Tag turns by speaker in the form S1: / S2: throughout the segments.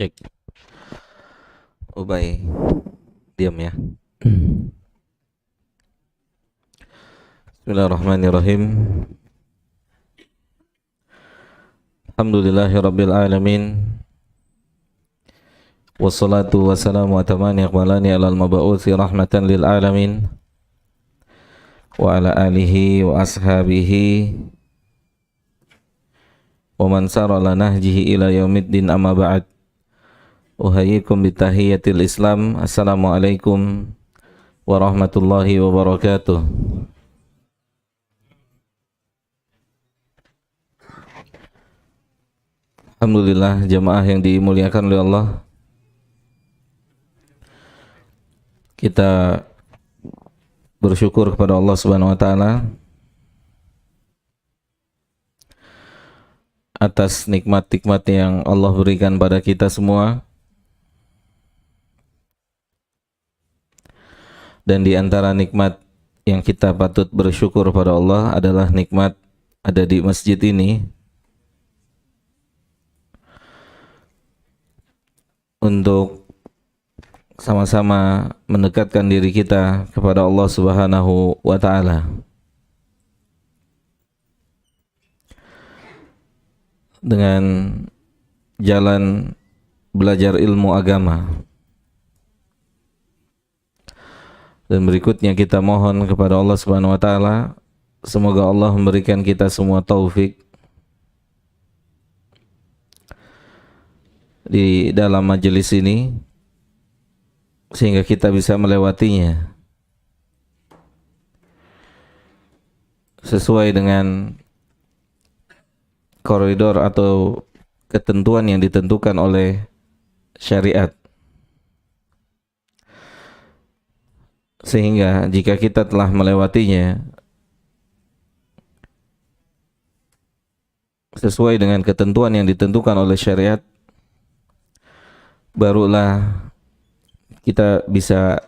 S1: Cek. Ubay, diam ya. Bismillahirrahmanirrahim. Alhamdulillahi rabbil alamin. Wassalatu wassalamu atamani akmalani alal mab'uthi rahmatan lil alamin. Wa ala alihi wa ashabihi wa man sara ala nahjihi ila yaumiddin, amma ba'd. Uhayyikum bitahiyatil Islam. Assalamualaikum warahmatullahi wabarakatuh. Alhamdulillah, jamaah yang dimuliakan oleh Allah, kita bersyukur kepada Allah Subhanahu wa taala atas nikmat-nikmat yang Allah berikan pada kita semua. Dan di antara nikmat yang kita patut bersyukur pada Allah adalah nikmat ada di masjid ini untuk sama-sama mendekatkan diri kita kepada Allah Subhanahu wa taala. Dengan jalan belajar ilmu agama. Dan berikutnya kita mohon kepada Allah Subhanahu wa taala, semoga Allah memberikan kita semua taufik di dalam majelis ini sehingga kita bisa melewatinya sesuai dengan koridor atau ketentuan yang ditentukan oleh syariat. Sehingga jika kita telah melewatinya sesuai dengan ketentuan yang ditentukan oleh syariat, barulah kita bisa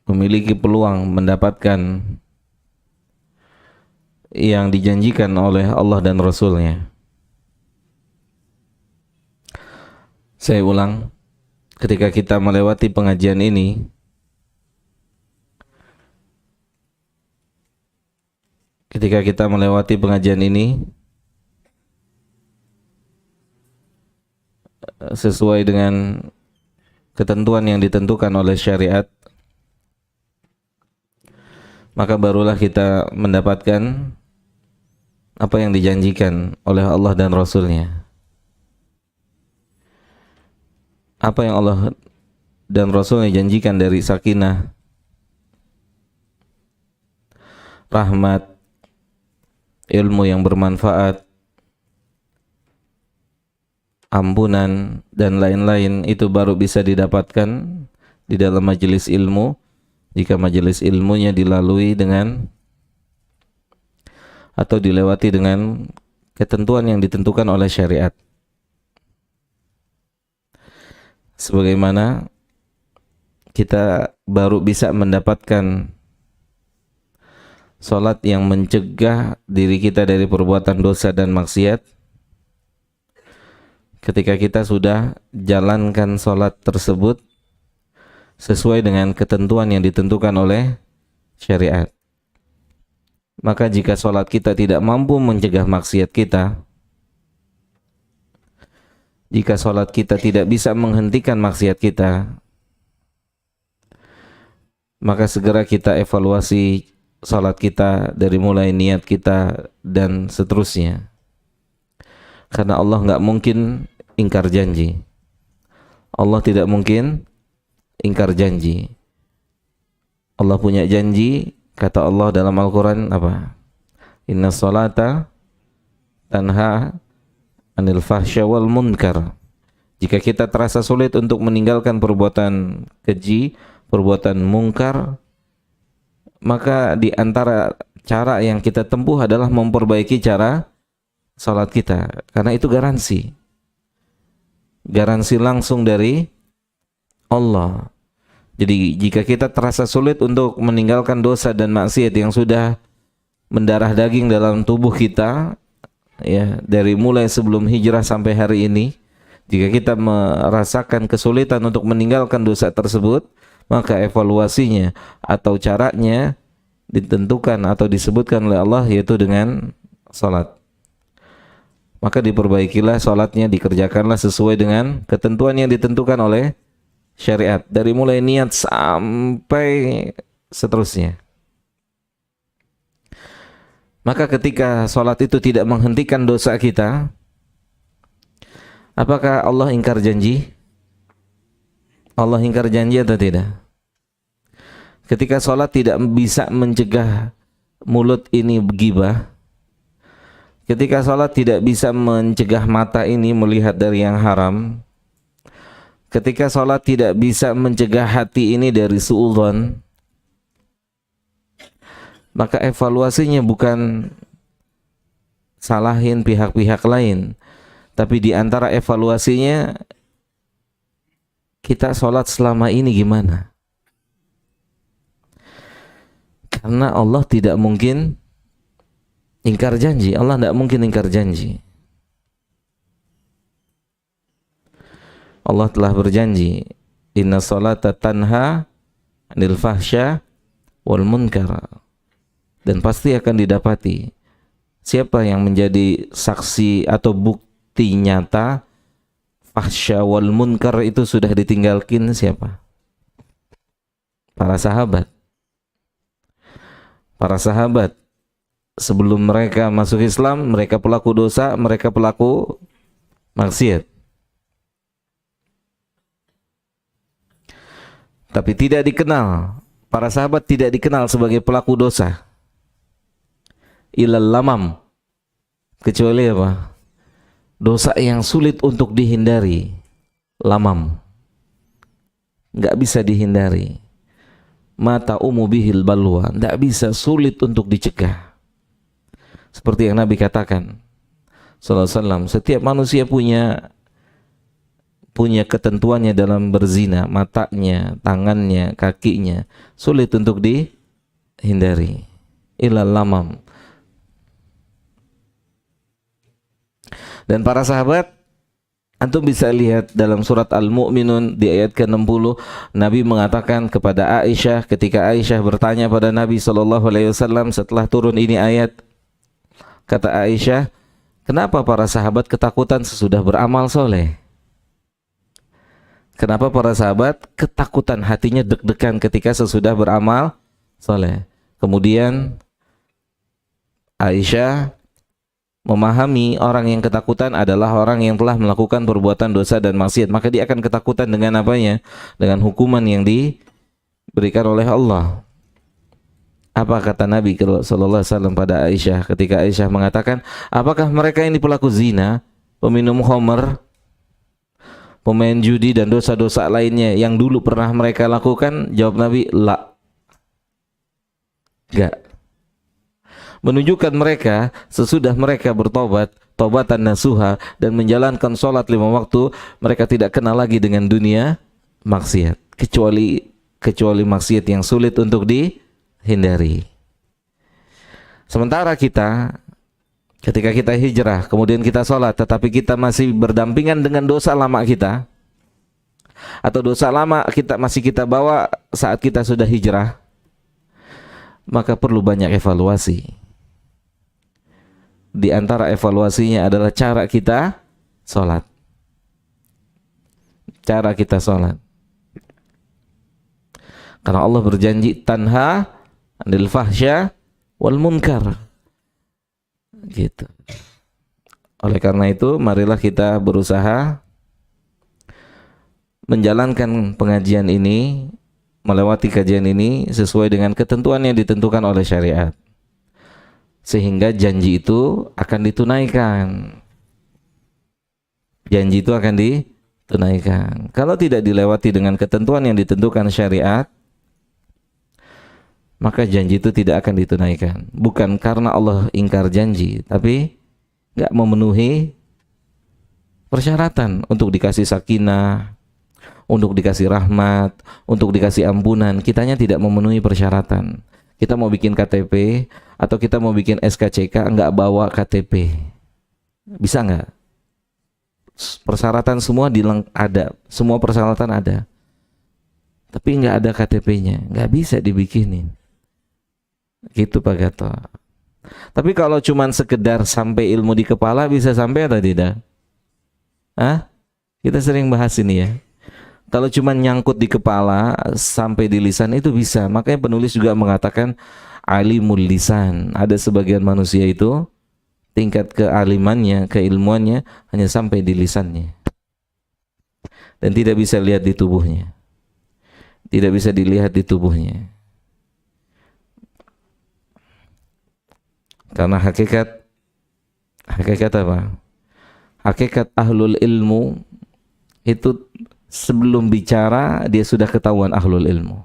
S1: memiliki peluang mendapatkan yang dijanjikan oleh Allah dan Rasul-Nya. Saya ulang, ketika kita melewati pengajian ini, sesuai dengan ketentuan yang ditentukan oleh syariat, maka barulah kita mendapatkan apa yang dijanjikan oleh Allah dan Rasul-Nya. Apa yang Allah dan Rasul-Nya janjikan dari sakinah, rahmat, ilmu yang bermanfaat, ampunan, dan lain-lain, itu baru bisa didapatkan di dalam majelis ilmu jika majelis ilmunya dilalui dengan atau dilewati dengan ketentuan yang ditentukan oleh syariat. Sebagaimana kita baru bisa mendapatkan salat yang mencegah diri kita dari perbuatan dosa dan maksiat ketika kita sudah jalankan salat tersebut sesuai dengan ketentuan yang ditentukan oleh syariat. Maka jika salat kita tidak mampu mencegah maksiat kita, jika salat kita tidak bisa menghentikan maksiat kita, maka segera kita evaluasi salat kita dari mulai niat kita dan seterusnya. Karena Allah nggak mungkin ingkar janji. Allah tidak mungkin ingkar janji. Allah punya janji, kata Allah dalam Al-Quran apa? Inna salata tanha anil fahsya wal munkar. Jika kita terasa sulit untuk meninggalkan perbuatan keji, perbuatan mungkar, maka di antara cara yang kita tempuh adalah memperbaiki cara salat kita, karena itu garansi langsung dari Allah. Jadi jika kita terasa sulit untuk meninggalkan dosa dan maksiat yang sudah mendarah daging dalam tubuh kita, ya, dari mulai sebelum hijrah sampai hari ini, Jika kita merasakan kesulitan untuk meninggalkan dosa tersebut, maka evaluasinya atau caranya ditentukan atau disebutkan oleh Allah, yaitu dengan salat. Maka diperbaikilah salatnya, dikerjakanlah sesuai dengan ketentuan yang ditentukan oleh syariat, dari mulai niat sampai seterusnya. Maka ketika salat itu tidak menghentikan dosa kita, apakah Allah ingkar janji? Allah ingkar janji atau tidak? Ketika salat tidak bisa mencegah mulut ini gibah, ketika salat tidak bisa mencegah mata ini melihat dari yang haram, ketika salat tidak bisa mencegah hati ini dari suudzon, maka evaluasinya bukan salahin pihak-pihak lain, tapi di antara evaluasinya, kita sholat selama ini gimana? Karena Allah tidak mungkin ingkar janji. Allah tidak mungkin ingkar janji. Allah telah berjanji, inna sholata tanha 'anil fahsya wal munkar. Dan pasti akan didapati siapa yang menjadi saksi atau bukti nyata fahsya wal munkar itu sudah ditinggalkan, siapa? Para sahabat. Para sahabat sebelum mereka masuk Islam, mereka pelaku dosa, mereka pelaku maksiat. Tapi tidak dikenal, para sahabat tidak dikenal sebagai pelaku dosa. Ilal lamam, kecuali apa? Dosa yang sulit untuk dihindari. Lamam, nggak bisa dihindari. Mata umu bihil balwa, nggak bisa, sulit untuk dicegah. Seperti yang Nabi katakan sallallahu alaihi wasallam, setiap manusia punya ketentuannya dalam berzina, matanya, tangannya, kakinya, sulit untuk dihindari. Ilal lamam. Dan para sahabat, antum bisa lihat dalam surat Al-Mu'minun di ayat ke-60, Nabi mengatakan kepada Aisyah, ketika Aisyah bertanya pada Nabi SAW setelah turun ini ayat, kata Aisyah, kenapa para sahabat ketakutan sesudah beramal soleh? Kenapa para sahabat ketakutan, hatinya deg-degan ketika sesudah beramal soleh? Kemudian Aisyah memahami orang yang ketakutan adalah orang yang telah melakukan perbuatan dosa dan maksiat, maka dia akan ketakutan dengan apanya? Dengan hukuman yang diberikan oleh Allah. Apa kata Nabi sallallahu alaihi wasallam pada Aisyah ketika Aisyah mengatakan, apakah mereka ini pelaku zina, peminum khamr, pemain judi dan dosa-dosa lainnya yang dulu pernah mereka lakukan? Jawab Nabi, la. Enggak. Menunjukkan mereka sesudah mereka bertobat, tobatan nasuha, dan menjalankan sholat 5 waktu, mereka tidak kenal lagi dengan dunia maksiat, kecuali maksiat yang sulit untuk dihindari. Sementara kita, ketika kita hijrah, kemudian kita sholat, tetapi kita masih berdampingan dengan dosa lama kita, atau dosa lama masih kita bawa saat kita sudah hijrah, maka perlu banyak evaluasi. Di antara evaluasinya adalah cara kita sholat. Cara kita sholat. Karena Allah berjanji, tanha 'anil fahsya wal munkar. Gitu. Oleh karena itu, marilah kita berusaha menjalankan pengajian ini, melewati kajian ini sesuai dengan ketentuan yang ditentukan oleh syariat, sehingga janji itu akan ditunaikan. Janji itu akan ditunaikan. Kalau tidak dilewati dengan ketentuan yang ditentukan syariat, maka janji itu tidak akan ditunaikan. Bukan karena Allah ingkar janji, tapi nggak memenuhi persyaratan untuk dikasih sakinah, untuk dikasih rahmat, untuk dikasih ampunan. Kitanya tidak memenuhi persyaratan. Kita mau bikin KTP atau kita mau bikin SKCK, nggak bawa KTP, bisa nggak? persyaratan semua ada, semua persyaratan ada, tapi nggak ada KTP-nya, nggak bisa dibikinin. Gitu Pak Gato. Tapi kalau cuman sekedar sampai ilmu di kepala, bisa sampai atau tidak? Hah? Kita sering bahas ini ya. Kalau cuman nyangkut di kepala sampai di lisan itu bisa. Makanya penulis juga mengatakan alimul lisan. Ada sebagian manusia itu tingkat kealimannya, keilmuannya hanya sampai di lisannya. Dan tidak bisa lihat di tubuhnya. Tidak bisa dilihat di tubuhnya. Karena hakikat apa? Hakikat ahlul ilmu itu sebelum bicara dia sudah ketahuan ahlul ilmu.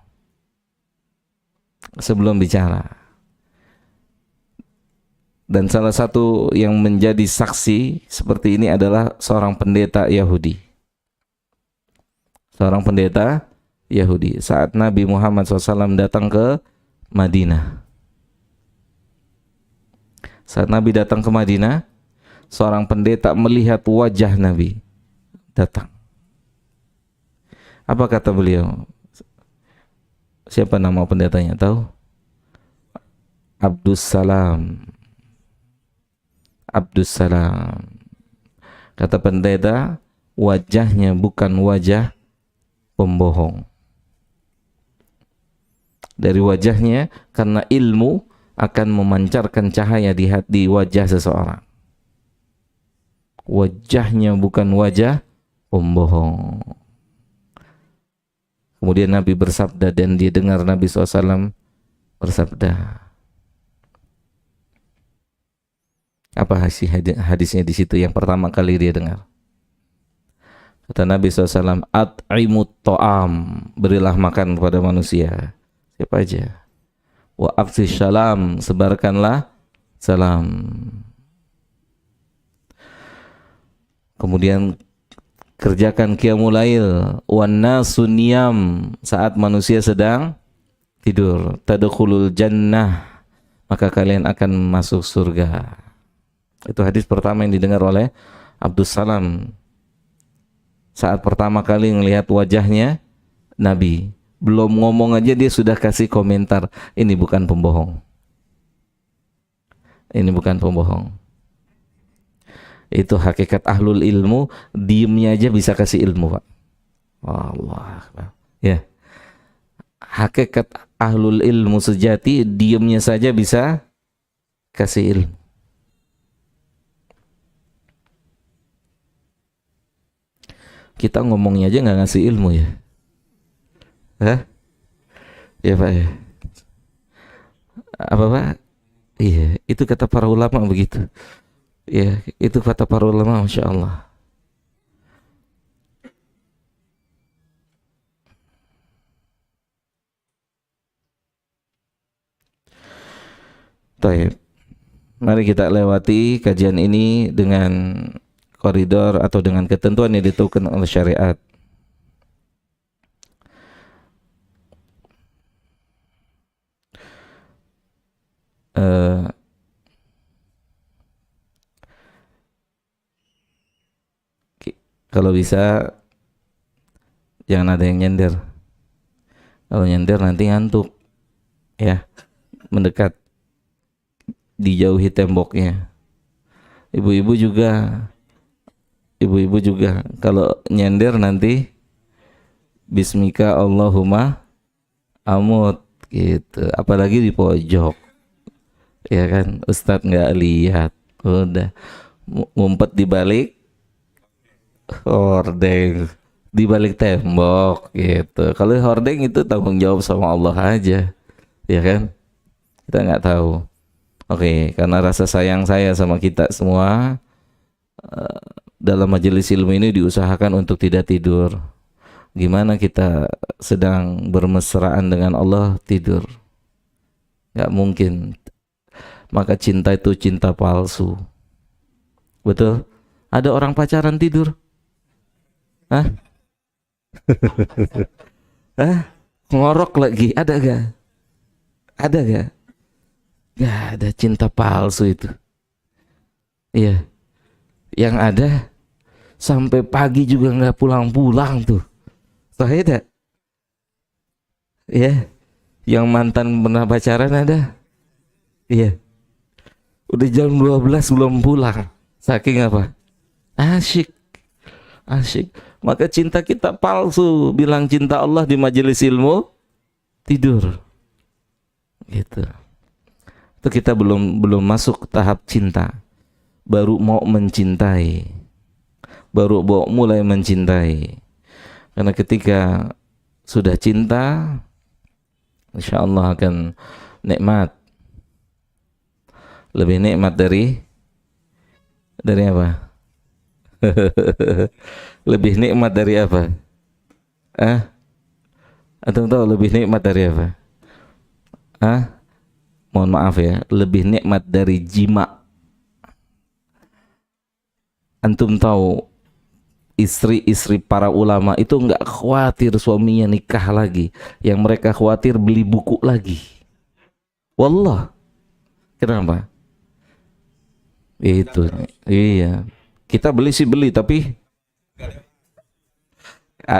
S1: Sebelum bicara. Dan salah satu yang menjadi saksi seperti ini adalah seorang pendeta Yahudi. Seorang pendeta Yahudi saat Nabi Muhammad SAW datang ke Madinah. Saat Nabi datang ke Madinah, seorang pendeta melihat wajah Nabi datang. Apa kata beliau? Siapa nama pendetanya? Tahu? Abdus Salam. Abdus Salam. Kata pendeta, wajahnya bukan wajah pembohong. Dari wajahnya, karena ilmu akan memancarkan cahaya di wajah seseorang. Wajahnya bukan wajah pembohong. Kemudian Nabi bersabda dan dia dengar Nabi SAW bersabda. Apa hadisnya di situ yang pertama kali dia dengar? Kata Nabi SAW, at'imut to'am, berilah makan kepada manusia. Siapa aja? Wa afsish salam, sebarkanlah salam. Kemudian kerjakan qiyamul lail, wan nasu niyam, saat manusia sedang tidur. Tadkhulul jannah, maka kalian akan masuk surga. Itu hadis pertama yang didengar oleh Abdus Salam saat pertama kali melihat wajahnya Nabi. Belum ngomong aja dia sudah kasih komentar, ini bukan pembohong. Ini bukan pembohong. Itu hakikat ahlul ilmu, diemnya aja bisa kasih ilmu, Pak. Allah. Ya. Hakikat ahlul ilmu sejati, diemnya saja bisa kasih ilmu. Kita ngomongnya aja nggak ngasih ilmu ya. Hah? Ya Pak ya. Apa Pak? Iya, itu kata para ulama begitu. Ya, itu kata para ulama, Masya Allah. Baik. Mari kita lewati kajian ini dengan koridor atau dengan ketentuan yang ditentukan oleh syariat. Kalau bisa jangan ada yang nyender. Kalau nyender nanti ngantuk, ya, mendekat, dijauhi temboknya. Ibu-ibu juga kalau nyender nanti Bismika Allahumma amut gitu. Apalagi di pojok, ya kan, Ustadz nggak lihat, udah ngumpet di balik hordeng, di balik tembok gitu. Kalau hordeng itu tanggung jawab sama Allah aja, ya kan, kita nggak tahu. Oke, karena rasa sayang saya sama kita semua, dalam majelis ilmu ini diusahakan untuk tidak tidur. Gimana kita sedang bermesraan dengan Allah tidur? Nggak mungkin. Maka cinta itu cinta palsu. Betul? Ada orang pacaran tidur? Hah? Hah? Ngorok lagi? Ada gak? Ada gak? Gak ada, cinta palsu itu. Iya. Yang ada sampai pagi juga nggak pulang-pulang tuh. Sahih tak? Ya, yang mantan pernah pacaran ada? Iya. Udah jam 12 belum pulang. Saking apa? Asyik. Asyik. Maka cinta kita palsu. Bilang cinta Allah di majelis ilmu, tidur. Gitu. Itu kita belum masuk tahap cinta. Baru mau mencintai. Baru mau mulai mencintai. Karena ketika sudah cinta, insya Allah akan nikmat. Lebih nikmat dari apa? Lebih nikmat dari apa? Atau tahu lebih nikmat dari apa? Mohon maaf ya, lebih nikmat dari jima. Antum tahu istri-istri para ulama itu nggak khawatir suaminya nikah lagi, yang mereka khawatir beli buku lagi. Wallah. Kenapa? Itu, iya. Kita beli sih beli, tapi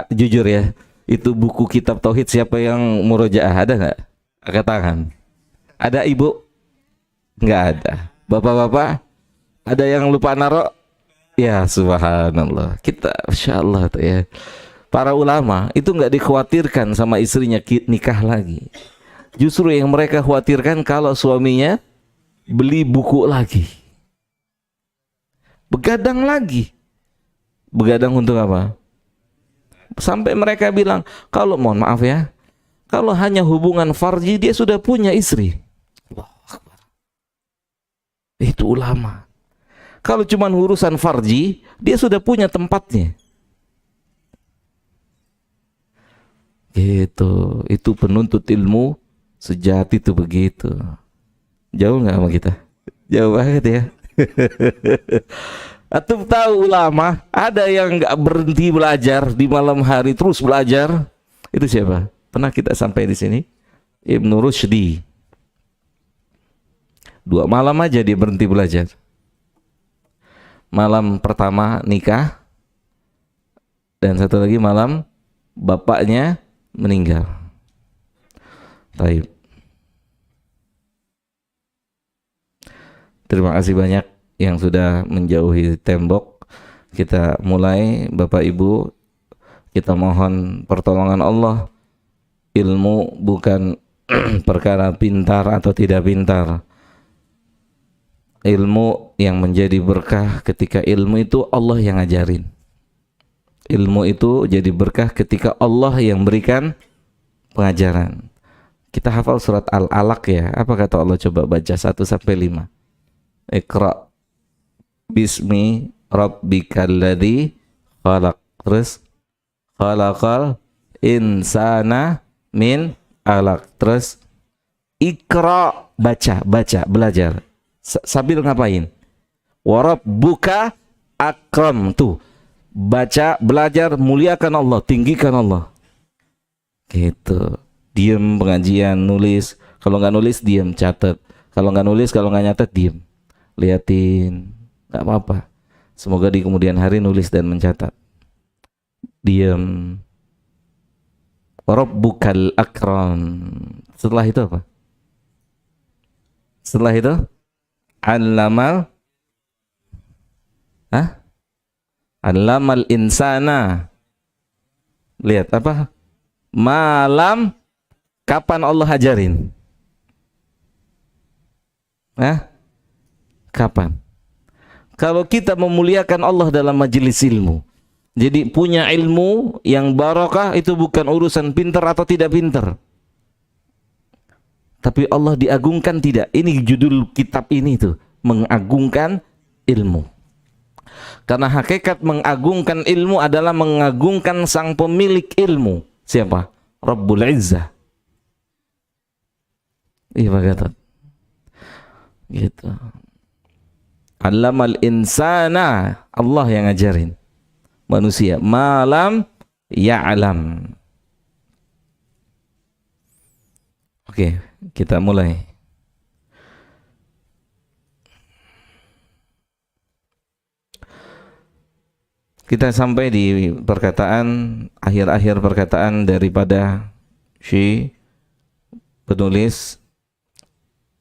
S1: jujur ya, itu buku kitab tauhid siapa yang murojaah, ada nggak? Angkat tangan. Ada ibu? Nggak ada. Bapak-bapak? Ada yang lupa naro? Ya subhanallah. Kita, masya Allah tuh ya. Para ulama itu nggak dikhawatirkan sama istrinya nikah lagi. Justru yang mereka khawatirkan kalau suaminya beli buku lagi. Begadang lagi. Begadang untuk apa? Sampai mereka bilang, kalau mohon maaf ya, kalau hanya hubungan farji dia sudah punya istri. Itu ulama. Kalau cuma urusan farji, dia sudah punya tempatnya. Gitu. Itu penuntut ilmu sejati itu begitu. Jauh nggak sama kita? Jauh banget ya. Atau tahu ulama ada yang nggak berhenti belajar di malam hari terus belajar? Itu siapa? Pernah kita sampai di sini? Ibnu Rushdi. 2 malam aja dia berhenti belajar. Malam pertama nikah, dan satu lagi malam bapaknya meninggal. Taib. Terima kasih banyak yang sudah menjauhi tembok. Kita mulai, Bapak Ibu, kita mohon pertolongan Allah. Ilmu bukan perkara pintar atau tidak pintar. Ilmu yang menjadi berkah ketika ilmu itu Allah yang ngajarin. Ilmu itu jadi berkah ketika Allah yang berikan pengajaran. Kita hafal surat Al-Alaq ya. Apa kata Allah? Coba baca 1 sampai 5. Iqra bismi rabbikal ladzi khalaq. Terus khalaqal insana min alaq. Terus Iqra, baca, belajar. Sambil ngapain? Wa rabbuka akram, tuh. Baca, belajar, muliakan Allah, tinggikan Allah. Gitu. Diam pengajian, nulis. Kalau nggak nulis, diam, catat. Kalau nggak nulis, kalau nggak nyatet, diam. Liatin, nggak apa-apa. Semoga di kemudian hari nulis dan mencatat. Diam. Rabbukal akram. Setelah itu apa? Setelah itu allamal allamal insana. Lihat apa? Malam, kapan Allah ajarin? Kapan? Kalau kita memuliakan Allah dalam majelis ilmu, jadi punya ilmu yang barakah, itu bukan urusan pintar atau tidak pintar, tapi Allah diagungkan tidak. Ini judul kitab ini tuh, mengagungkan ilmu. Karena hakikat mengagungkan ilmu adalah mengagungkan sang pemilik ilmu. Siapa? Rabbul Izzah. Iya Pak Gatot. Gitu. Allamal insana, Allah yang ngajarin manusia malam ya'lam. Oke, kita mulai. Kita sampai di perkataan, akhir-akhir perkataan daripada penulis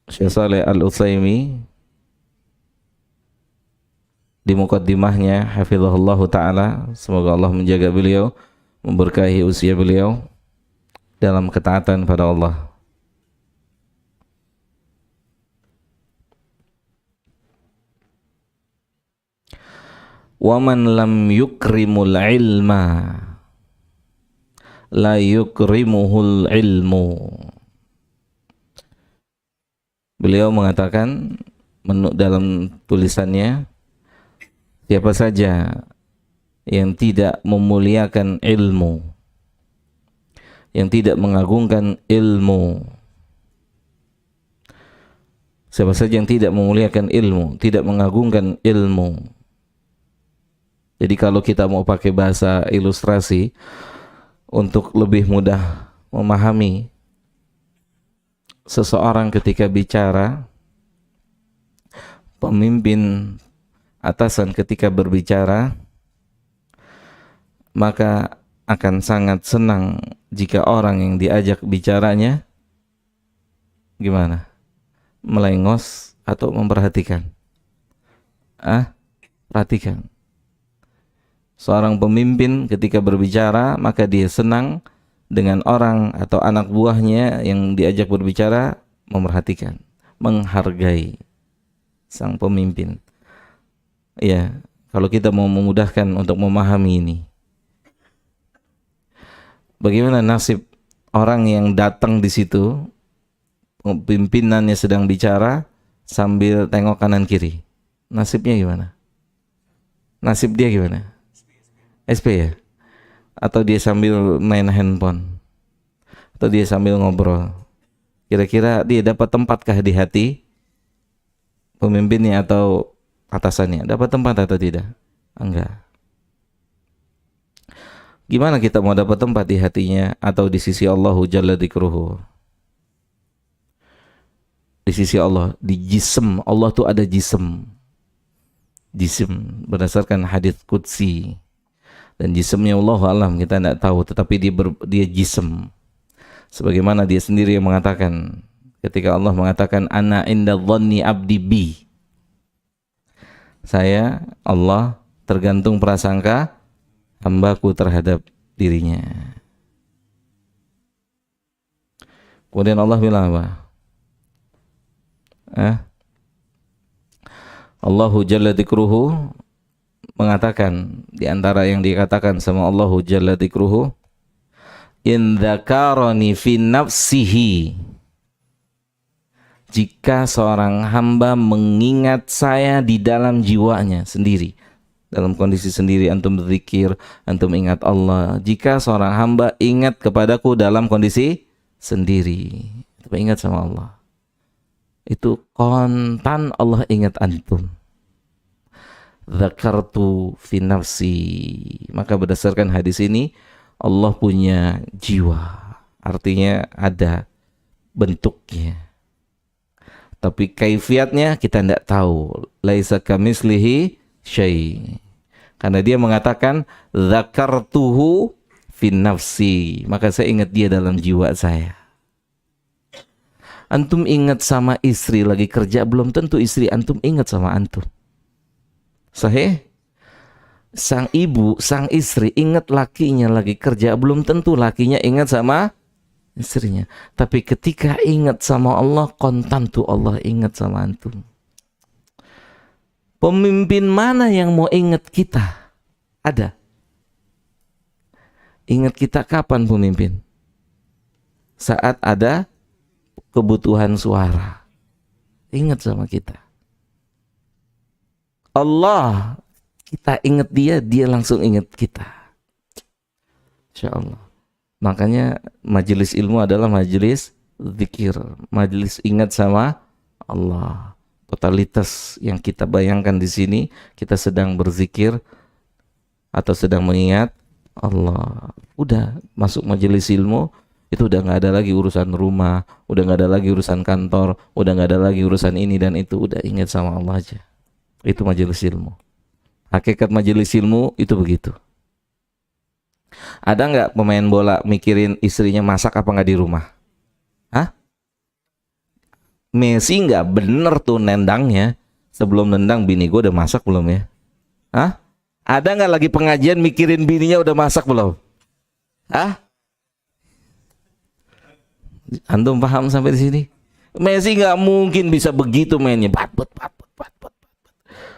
S1: Syekh Shalih Al-Utsaimin di muqaddimahnya, hafizahullah ta'ala, semoga Allah menjaga beliau, memberkahi usia beliau dalam ketaatan pada Allah. Waman lam yukrimul ilma la yukrimuhul ilmu. Beliau mengatakan dalam tulisannya, siapa saja yang tidak memuliakan ilmu, yang tidak mengagungkan ilmu, siapa saja yang tidak memuliakan ilmu, tidak mengagungkan ilmu. Jadi kalau kita mau pakai bahasa ilustrasi untuk lebih mudah memahami, seseorang ketika bicara, pemimpin atasan ketika berbicara, maka akan sangat senang jika orang yang diajak bicaranya gimana? Melengos atau memperhatikan? Perhatikan. Seorang pemimpin ketika berbicara, maka dia senang dengan orang atau anak buahnya yang diajak berbicara memperhatikan, menghargai sang pemimpin. Ya, kalau kita mau memudahkan untuk memahami ini, bagaimana nasib orang yang datang di situ, pimpinannya sedang bicara sambil tengok kanan kiri, nasibnya gimana? Nasib dia gimana? SP ya? Atau dia sambil main handphone? Atau dia sambil ngobrol? Kira-kira dia dapat tempatkah di hati pemimpinnya atau atasannya? Dapat tempat atau tidak? Enggak. Gimana kita mau dapat tempat di hatinya atau di sisi Allah Jalla Dzikruhu? Di sisi Allah, di jism. Allah tuh ada jism. Jism berdasarkan hadits qudsi. Dan jisimnya Allah alam, kita tidak tahu, tetapi dia jism. Sebagaimana dia sendiri yang mengatakan, ketika Allah mengatakan ana inda dhanni abdi bi, saya, Allah, tergantung prasangka hambaku terhadap dirinya. Kemudian Allah bilang apa? Allahu Jalla Dzikruhu mengatakan, di antara yang dikatakan sama Allahu Jalla Dzikruhu, in dzakarani fi nafsihi, jika seorang hamba mengingat saya di dalam jiwanya sendiri, dalam kondisi sendiri, antum berzikir, antum ingat Allah. Jika seorang hamba ingat kepadaku dalam kondisi sendiri, ingat sama Allah, itu kontan Allah ingat antum. Dzakartu fi nafsi, maka berdasarkan hadis ini Allah punya jiwa, artinya ada bentuknya, tapi kaifiatnya kita tidak tahu. Laisa kamitslihi syai', karena dia mengatakan dzakartuhu fi nafsi, maka saya ingat dia dalam jiwa saya. Antum ingat sama istri lagi kerja, belum tentu istri antum ingat sama antum. Sahih? Sang ibu, sang istri ingat lakinya lagi kerja, belum tentu lakinya ingat sama istrinya. Tapi ketika ingat sama Allah, kontan tuh Allah ingat sama antum. Pemimpin mana yang mau ingat kita? Ada. Ingat kita kapan pemimpin? Saat ada kebutuhan suara. Ingat sama kita. Allah, kita ingat dia, dia langsung ingat kita. Insya Allah. Makanya majelis ilmu adalah majelis zikir, majelis ingat sama Allah. Totalitas yang kita bayangkan di sini, kita sedang berzikir atau sedang mengingat Allah. Udah masuk majelis ilmu, itu udah nggak ada lagi urusan rumah, udah nggak ada lagi urusan kantor, udah nggak ada lagi urusan ini dan itu, udah ingat sama Allah aja. Itu majelis ilmu. Hakikat majelis ilmu itu begitu. Ada nggak pemain bola mikirin istrinya masak apa nggak di rumah? Hah? Messi nggak bener tuh nendangnya. Sebelum nendang, bini gue udah masak belum ya? Hah? Ada nggak lagi pengajian mikirin bininya udah masak belum? Hah? Antum paham sampai di sini? Messi nggak mungkin bisa begitu mainnya. Bat.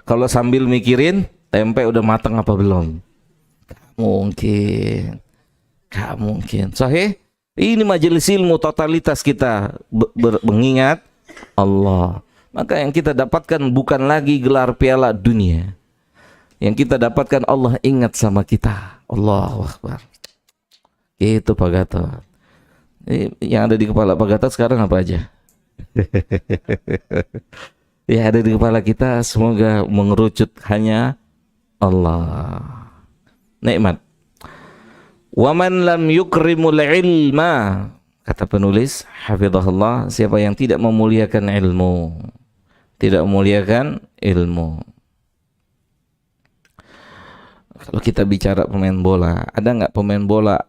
S1: Kalau sambil mikirin tempe udah matang apa belum? Mungkin. Gak mungkin. Sahih? Ini majelis ilmu, totalitas kita mengingat Allah. Maka yang kita dapatkan bukan lagi gelar piala dunia. Yang kita dapatkan Allah ingat sama kita. Allahu Akbar. Itu Pak Gatot. Yang ada di kepala Pak Gatot sekarang apa aja? Yang ada di kepala kita semoga mengerucut hanya Allah. Nikmat. Waman lam yukrimul ilma, kata penulis hafizahullah, siapa yang tidak memuliakan ilmu, tidak memuliakan ilmu. Kalau kita bicara pemain bola, ada nggak pemain bola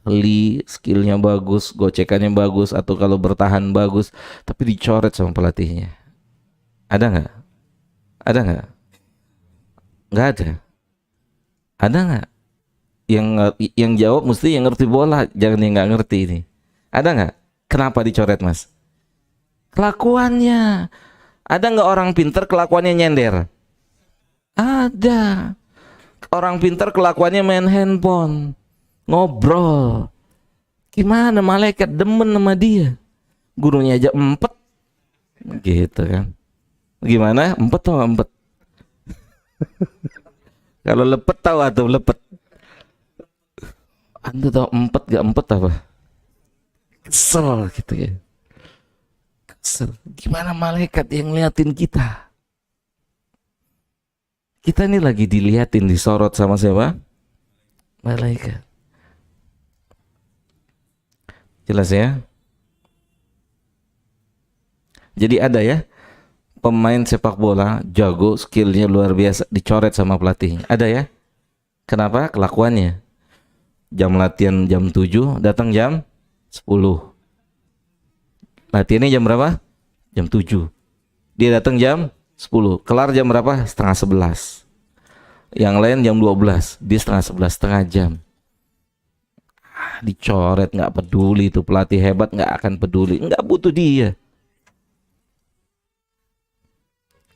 S1: ahli, skillnya bagus, gocekannya bagus, atau kalau bertahan bagus, tapi dicoret sama pelatihnya? Ada nggak? Ada nggak? Nggak ada. Ada nggak? Yang jawab mesti yang ngerti bola, jangan yang nggak ngerti ini. Ada nggak? Kenapa dicoret, Mas? Kelakuannya. Ada nggak orang pinter kelakuannya nyender? Ada. Orang pinter kelakuannya main handphone, ngobrol. Gimana malaikat demen sama dia? Gurunya aja empet, gitu kan? Gimana? Empet atau empet? Kalau lepet tahu atau lepet? Anda tahu empet gak empet apa? Kesel gitu ya. Kesel. Gimana malaikat yang ngeliatin kita? Kita ini lagi dilihatin, disorot sama siapa? Malaikat. Jelas ya? Jadi ada ya pemain sepak bola jago, skillnya luar biasa, dicoret sama pelatihnya. Ada ya? Kenapa? Kelakuannya. Jam latihan jam 7, datang jam 10. Latihannya jam berapa? Jam 7. Dia datang jam 10. Kelar jam berapa? Setengah 11. Yang lain jam 12. Dia setengah 11, setengah jam. Dicoret, nggak peduli, itu pelatih hebat nggak akan peduli, nggak butuh dia.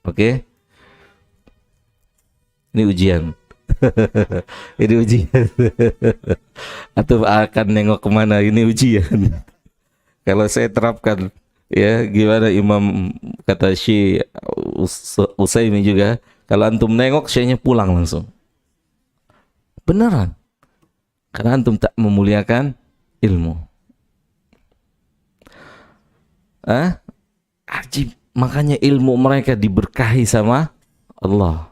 S1: Oke? Ini ujian. Ini ujian. Atau akan nengok kemana? Ini ujian. Kalau saya terapkan, ya gimana Imam kata Syekh Utsaimin juga, kalau antum nengok syaikhnya pulang langsung. Beneran. Karena antum tak memuliakan ilmu. Ajib. Makanya ilmu mereka diberkahi sama Allah.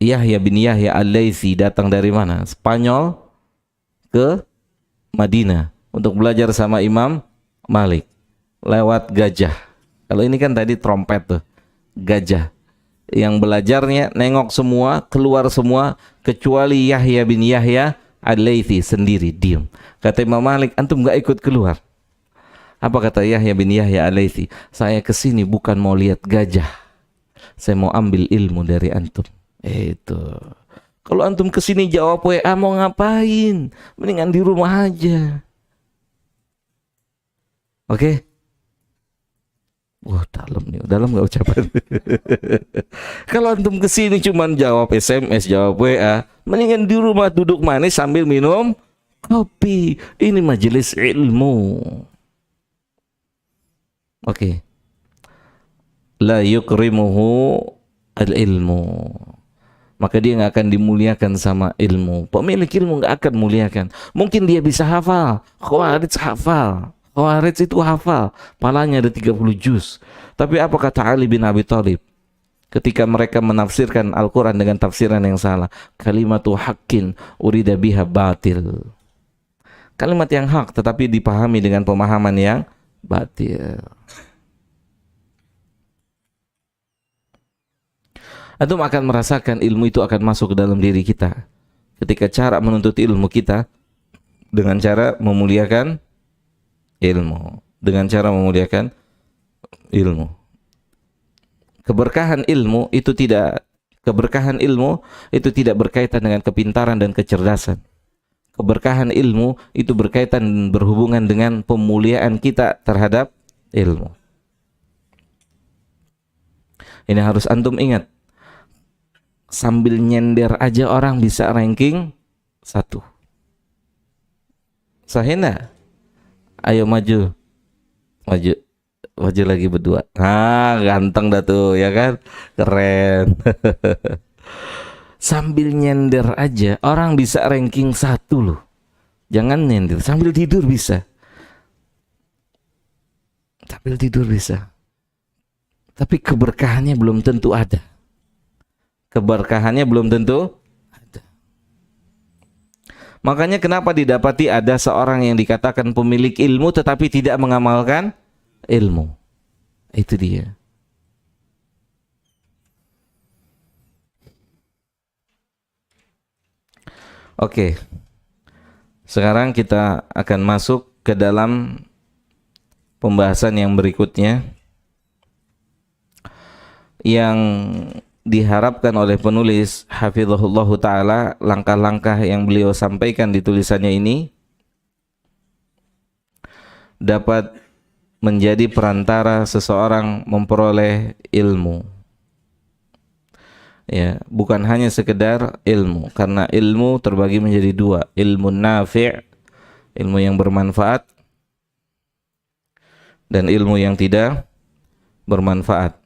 S1: Yahya bin Yahya Al-Laitsi datang dari mana? Spanyol ke Madinah untuk belajar sama Imam Malik lewat gajah. Kalau ini kan tadi trompet tuh, gajah. Yang belajarnya nengok semua, keluar semua kecuali Yahya bin Yahya Al-Laitsi sendiri diam. Kata Imam Malik, antum gak ikut keluar. Apa kata Yahya bin Yahya Al-Laitsi? Saya kesini bukan mau lihat gajah, saya mau ambil ilmu dari antum. Itu. Kalau antum kesini jawab WA mau ngapain? Mendingan di rumah aja. Oke? Wah, dalam nih, dalam nggak ucapan. Kalau antum kesini cuman jawab SMS, jawab WA, mendingan di rumah duduk manis sambil minum kopi. Ini majelis ilmu. Oke. La yukrimuhu al-ilmu. Maka dia nggak akan dimuliakan sama ilmu. Pemilik ilmu nggak akan muliakan. Mungkin dia bisa hafal, Khawarij hafal. Khawarij itu hafal, palanya ada 30 juz. Tapi apa kata Ali bin Abi Thalib ketika mereka menafsirkan Al-Quran dengan tafsiran yang salah? Kalimatu haqqin urida biha batil. Kalimat yang hak tetapi dipahami dengan pemahaman yang batil. Antum akan merasakan ilmu itu akan masuk ke dalam diri kita. Ketika cara menuntut ilmu kita dengan cara memuliakan ilmu, dengan cara memuliakan ilmu. Keberkahan ilmu itu tidak berkaitan dengan kepintaran dan kecerdasan. Keberkahan ilmu itu berkaitan dan berhubungan dengan pemuliaan kita terhadap ilmu. Ini harus antum ingat. Sambil nyender aja orang bisa ranking 1. Sahih enggak? Ayo maju. Maju lagi berdua. Ganteng dah tuh, ya kan? Keren. Sambil nyender aja orang bisa ranking 1 loh. Jangan nyender, sambil tidur bisa. Sambil tidur bisa. Tapi keberkahannya belum tentu ada. Keberkahannya belum tentu ada. Makanya kenapa didapati ada seorang yang dikatakan pemilik ilmu tetapi tidak mengamalkan ilmu. Itu dia. Oke. Sekarang kita akan masuk ke dalam pembahasan yang berikutnya, yang diharapkan oleh penulis hafizahullah ta'ala. Langkah-langkah yang beliau sampaikan di tulisannya ini dapat menjadi perantara seseorang memperoleh ilmu. Ya, bukan hanya sekedar ilmu, karena ilmu terbagi menjadi 2, ilmu nafi', ilmu yang bermanfaat, dan ilmu yang tidak bermanfaat.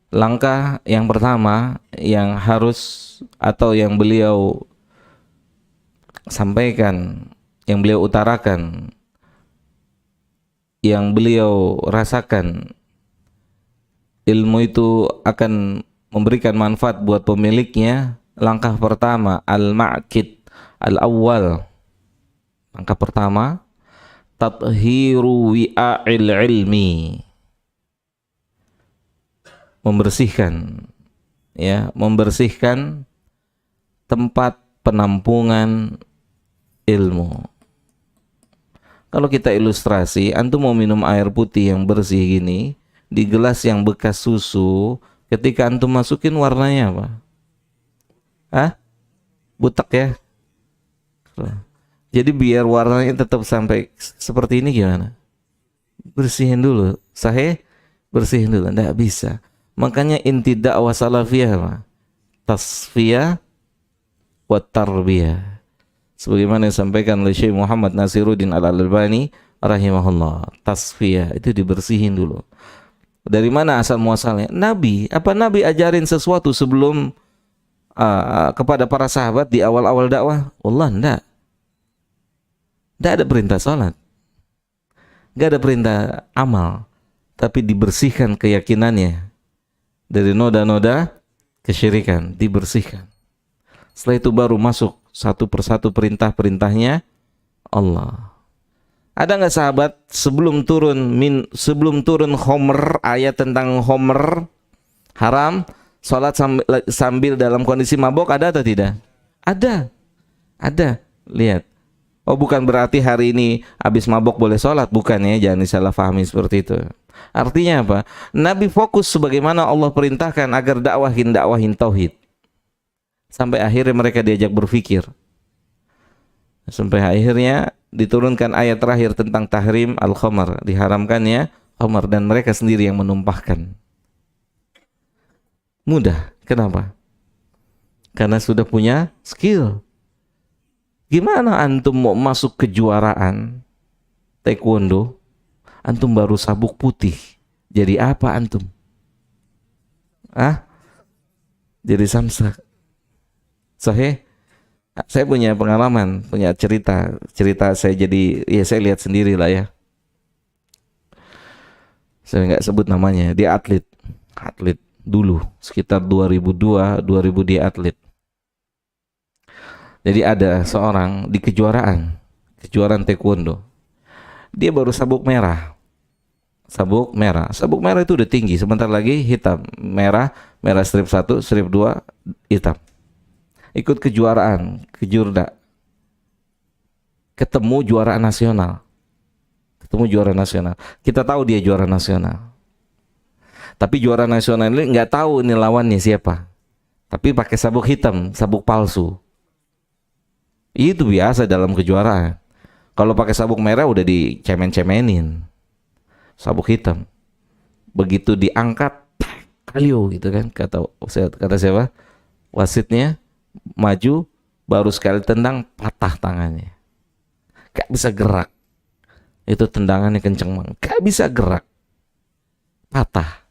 S1: Langkah yang pertama yang harus atau yang beliau sampaikan, yang beliau utarakan, yang beliau rasakan, ilmu itu akan memberikan manfaat buat pemiliknya. Langkah pertama, al-ma'kid al-awwal. Langkah pertama, tathiru wi'a'il ilmi. Membersihkan, ya, membersihkan tempat penampungan ilmu. Kalau kita ilustrasi, antum mau minum air putih yang bersih gini di gelas yang bekas susu, ketika antum masukin warnanya apa? Butek ya. Jadi biar warnanya tetap sampai seperti ini gimana? Bersihin dulu. Sahih? Bersihin dulu. Nggak bisa. Makanya inti dakwah salafiyah apa? Tasfiyah wa tarbiyah. Sebagaimana disampaikan oleh Syekh Muhammad Nasiruddin Al-Albani rahimahullah. Tasfiyah itu dibersihin dulu. Dari mana asal muasalnya? Nabi. Apa Nabi ajarin sesuatu sebelum kepada para sahabat di awal-awal dakwah? Wallah enggak. Enggak ada perintah salat. Enggak ada perintah amal. Tapi dibersihkan keyakinannya dari noda-noda kesyirikan, dibersihkan. Setelah itu baru masuk satu persatu perintah-perintahnya Allah. Ada nggak sahabat sebelum turun Homer, ayat tentang Homer haram, sholat sambil dalam kondisi mabok, ada atau tidak? Ada. Lihat. Oh, bukan berarti hari ini habis mabok boleh sholat, bukan ya, jangan disalah pahami seperti itu. Artinya apa? Nabi fokus sebagaimana Allah perintahkan agar dakwahin tauhid. Sampai akhirnya mereka diajak berpikir. Sampai akhirnya diturunkan ayat terakhir tentang tahrim al-khamar, diharamkannya khamar, dan mereka sendiri yang menumpahkan. Mudah. Kenapa? Karena sudah punya skill. Gimana antum mau masuk kejuaraan taekwondo, antum baru sabuk putih, jadi apa antum? Jadi samsak. Sahih? Saya punya pengalaman, punya cerita saya jadi, ya saya lihat sendiri lah ya. Saya nggak sebut namanya, dia atlet dulu, sekitar 2002, dia atlet. Jadi ada seorang di kejuaraan taekwondo. Dia baru sabuk merah. Sabuk merah itu udah tinggi, sebentar lagi hitam, merah, merah strip 1, strip 2, hitam. Ikut kejuaraan, kejurda. Ketemu juara nasional. Kita tahu dia juara nasional. Tapi juara nasional ini nggak tahu ini lawannya siapa. Tapi pakai sabuk hitam, sabuk palsu. Itu biasa dalam kejuaraan. Kalau pakai sabuk merah udah dicemen-cemenin. Sabuk hitam. Begitu diangkat, kalio gitu kan, kata siapa? Wasitnya maju, baru sekali tendang patah tangannya. Gak bisa gerak. Itu tendangannya kenceng banget. Gak bisa gerak. Patah.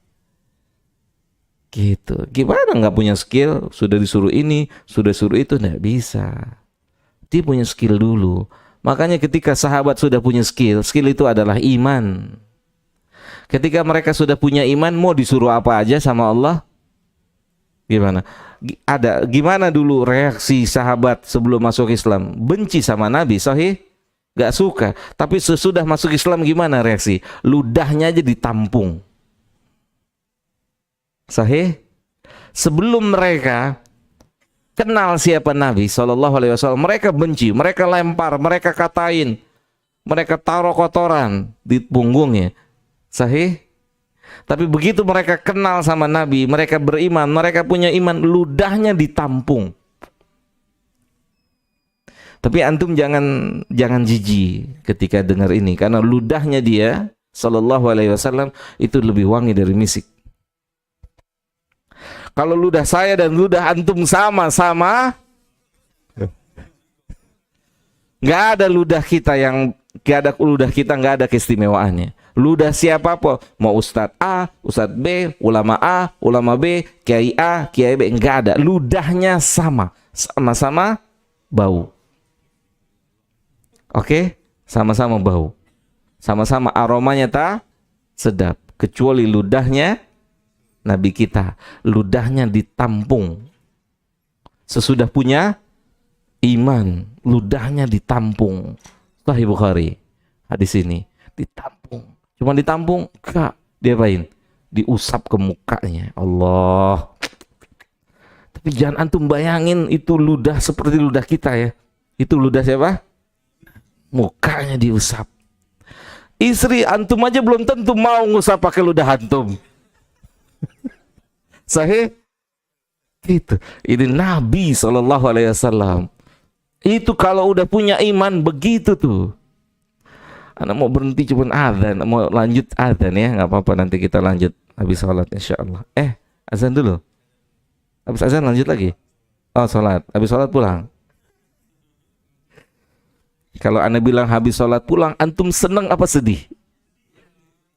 S1: Gitu. Gimana nggak punya skill? Sudah disuruh ini, sudah suruh itu, nggak bisa. Dia punya skill dulu. Makanya ketika sahabat sudah punya skill itu adalah iman. Ketika mereka sudah punya iman, mau disuruh apa aja sama Allah, gimana? Gimana dulu reaksi sahabat sebelum masuk Islam? Benci sama Nabi, sahih? Gak suka. Tapi sesudah masuk Islam gimana reaksi? Ludahnya aja ditampung. Sahih? Sebelum mereka kenal siapa Nabi SAW, mereka benci, mereka lempar, mereka katain, mereka taruh kotoran di punggungnya. Sahih? Tapi begitu mereka kenal sama Nabi, mereka beriman, mereka punya iman, ludahnya ditampung. Tapi antum jangan jijik ketika dengar ini, karena ludahnya dia SAW itu lebih wangi dari misik. Kalau ludah saya dan ludah antum sama-sama, nggak ada ludah kita nggak ada keistimewaannya. Ludah siapa pun, mau Ustadz A, Ustadz B, ulama A, ulama B, Kiai A, Kiai B, nggak ada. Ludahnya sama-sama bau. Oke, sama-sama bau, sama-sama aromanya tak sedap, kecuali ludahnya Nabi kita, ludahnya ditampung. Sesudah punya iman, ludahnya ditampung. Sahih Bukhari, hadis ini ditampung. Cuma ditampung, enggak, diapain? Diusap ke mukanya. Allah. Tapi jangan antum bayangin itu ludah seperti ludah kita ya. Itu ludah siapa? Mukanya diusap. Istri antum aja belum tentu mau ngusap pakai ludah antum. Sahih? Gitu. Ini Nabi SAW. Itu kalau udah punya iman begitu tuh. Anak mau berhenti cuma azan, mau lanjut azan ya, nggak apa-apa, nanti kita lanjut habis sholat insyaallah. Azan dulu. Habis azan lanjut lagi. Oh, sholat. Habis sholat pulang. Kalau Anda bilang habis sholat pulang, antum seneng apa sedih?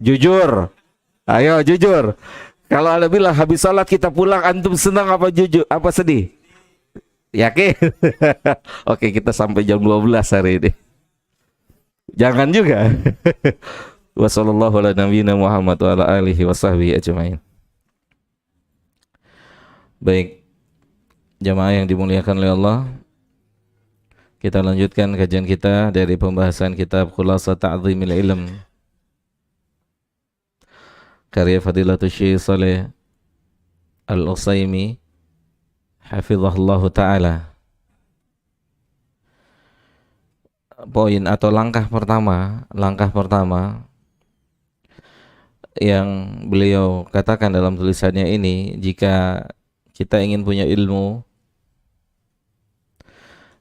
S1: Jujur. Ayo jujur. Kalau Anda bilang habis sholat kita pulang, antum seneng apa jujur? Apa sedih? Yakin? Oke, kita sampai jam 12 hari ini. Jangan juga. Wassallallahu ala nabiyina Muhammad wa ala alihi wa sahbihi ajma'in. Baik, jamaah yang dimuliakan oleh Allah, kita lanjutkan kajian kita dari pembahasan kitab Khulasa Ta'zimil Ilm karya Fadilatul Syekh Saleh Al-Utsaimin hafizahullahu ta'ala. Poin atau langkah pertama yang beliau katakan dalam tulisannya ini, jika kita ingin punya ilmu,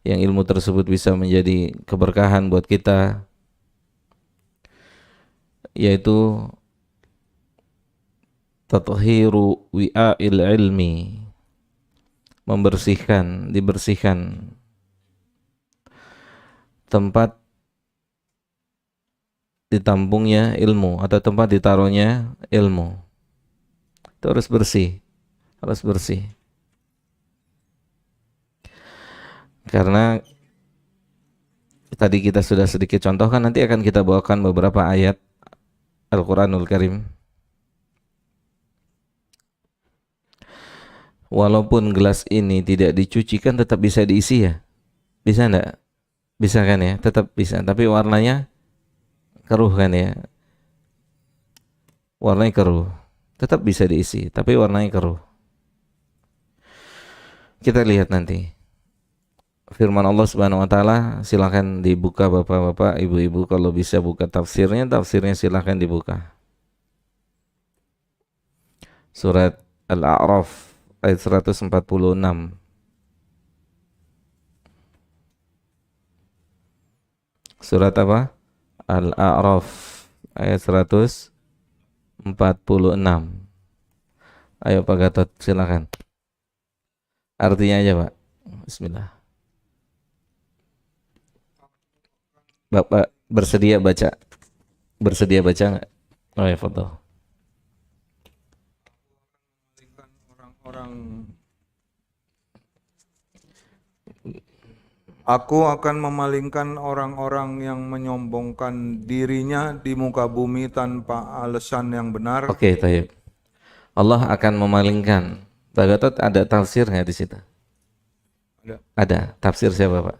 S1: yang ilmu tersebut bisa menjadi keberkahan buat kita, yaitu tathiru wi'a'il ilmi, dibersihkan tempat ditampungnya ilmu atau tempat ditaruhnya ilmu. Itu harus bersih. Karena tadi kita sudah sedikit contohkan, nanti akan kita bawakan beberapa ayat Al-Quranul Karim. Walaupun gelas ini tidak dicuci kan tetap bisa diisi ya. Bisa enggak? Bisa kan ya? Tetap bisa, tapi warnanya keruh kan ya? Warnanya keruh. Tetap bisa diisi, tapi warnanya keruh. Kita lihat nanti. Firman Allah Subhanahu wa taala, silakan dibuka Bapak-bapak, Ibu-ibu, kalau bisa buka tafsirnya silakan dibuka. Surat Al-A'raf ayat 146. Surat apa? Al-A'raf ayat 146. Ayo Pak Gatot, silakan. Artinya aja, Pak. Bismillah. Bapak bersedia baca? Bersedia baca nggak? Oh ya, foto.
S2: Aku akan memalingkan orang-orang yang menyombongkan dirinya di muka bumi tanpa alasan yang benar.
S1: Oke, tayyib. Allah akan memalingkan. Pak Gatot, ada tafsir nggak di situ? Ada. Tafsir siapa, Pak?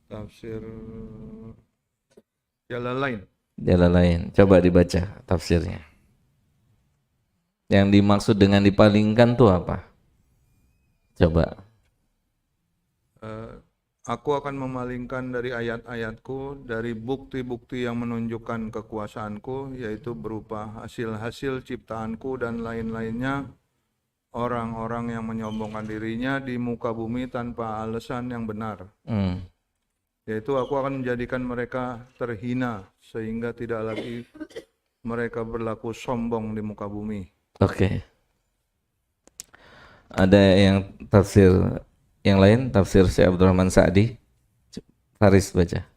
S2: Tafsir Jalalain.
S1: Jalalain. Coba dibaca tafsirnya. Yang dimaksud dengan dipalingkan tuh apa? Coba.
S2: Aku akan memalingkan dari ayat-ayatku, dari bukti-bukti yang menunjukkan kekuasaanku, yaitu berupa hasil-hasil ciptaanku dan lain-lainnya, orang-orang yang menyombongkan dirinya di muka bumi tanpa alasan yang benar. Yaitu aku akan menjadikan mereka terhina, sehingga tidak lagi mereka berlaku sombong di muka bumi.
S1: Oke. Ada yang tafsir yang lain, tafsir Syekh Abdurrahman Sa'di. Faris baca.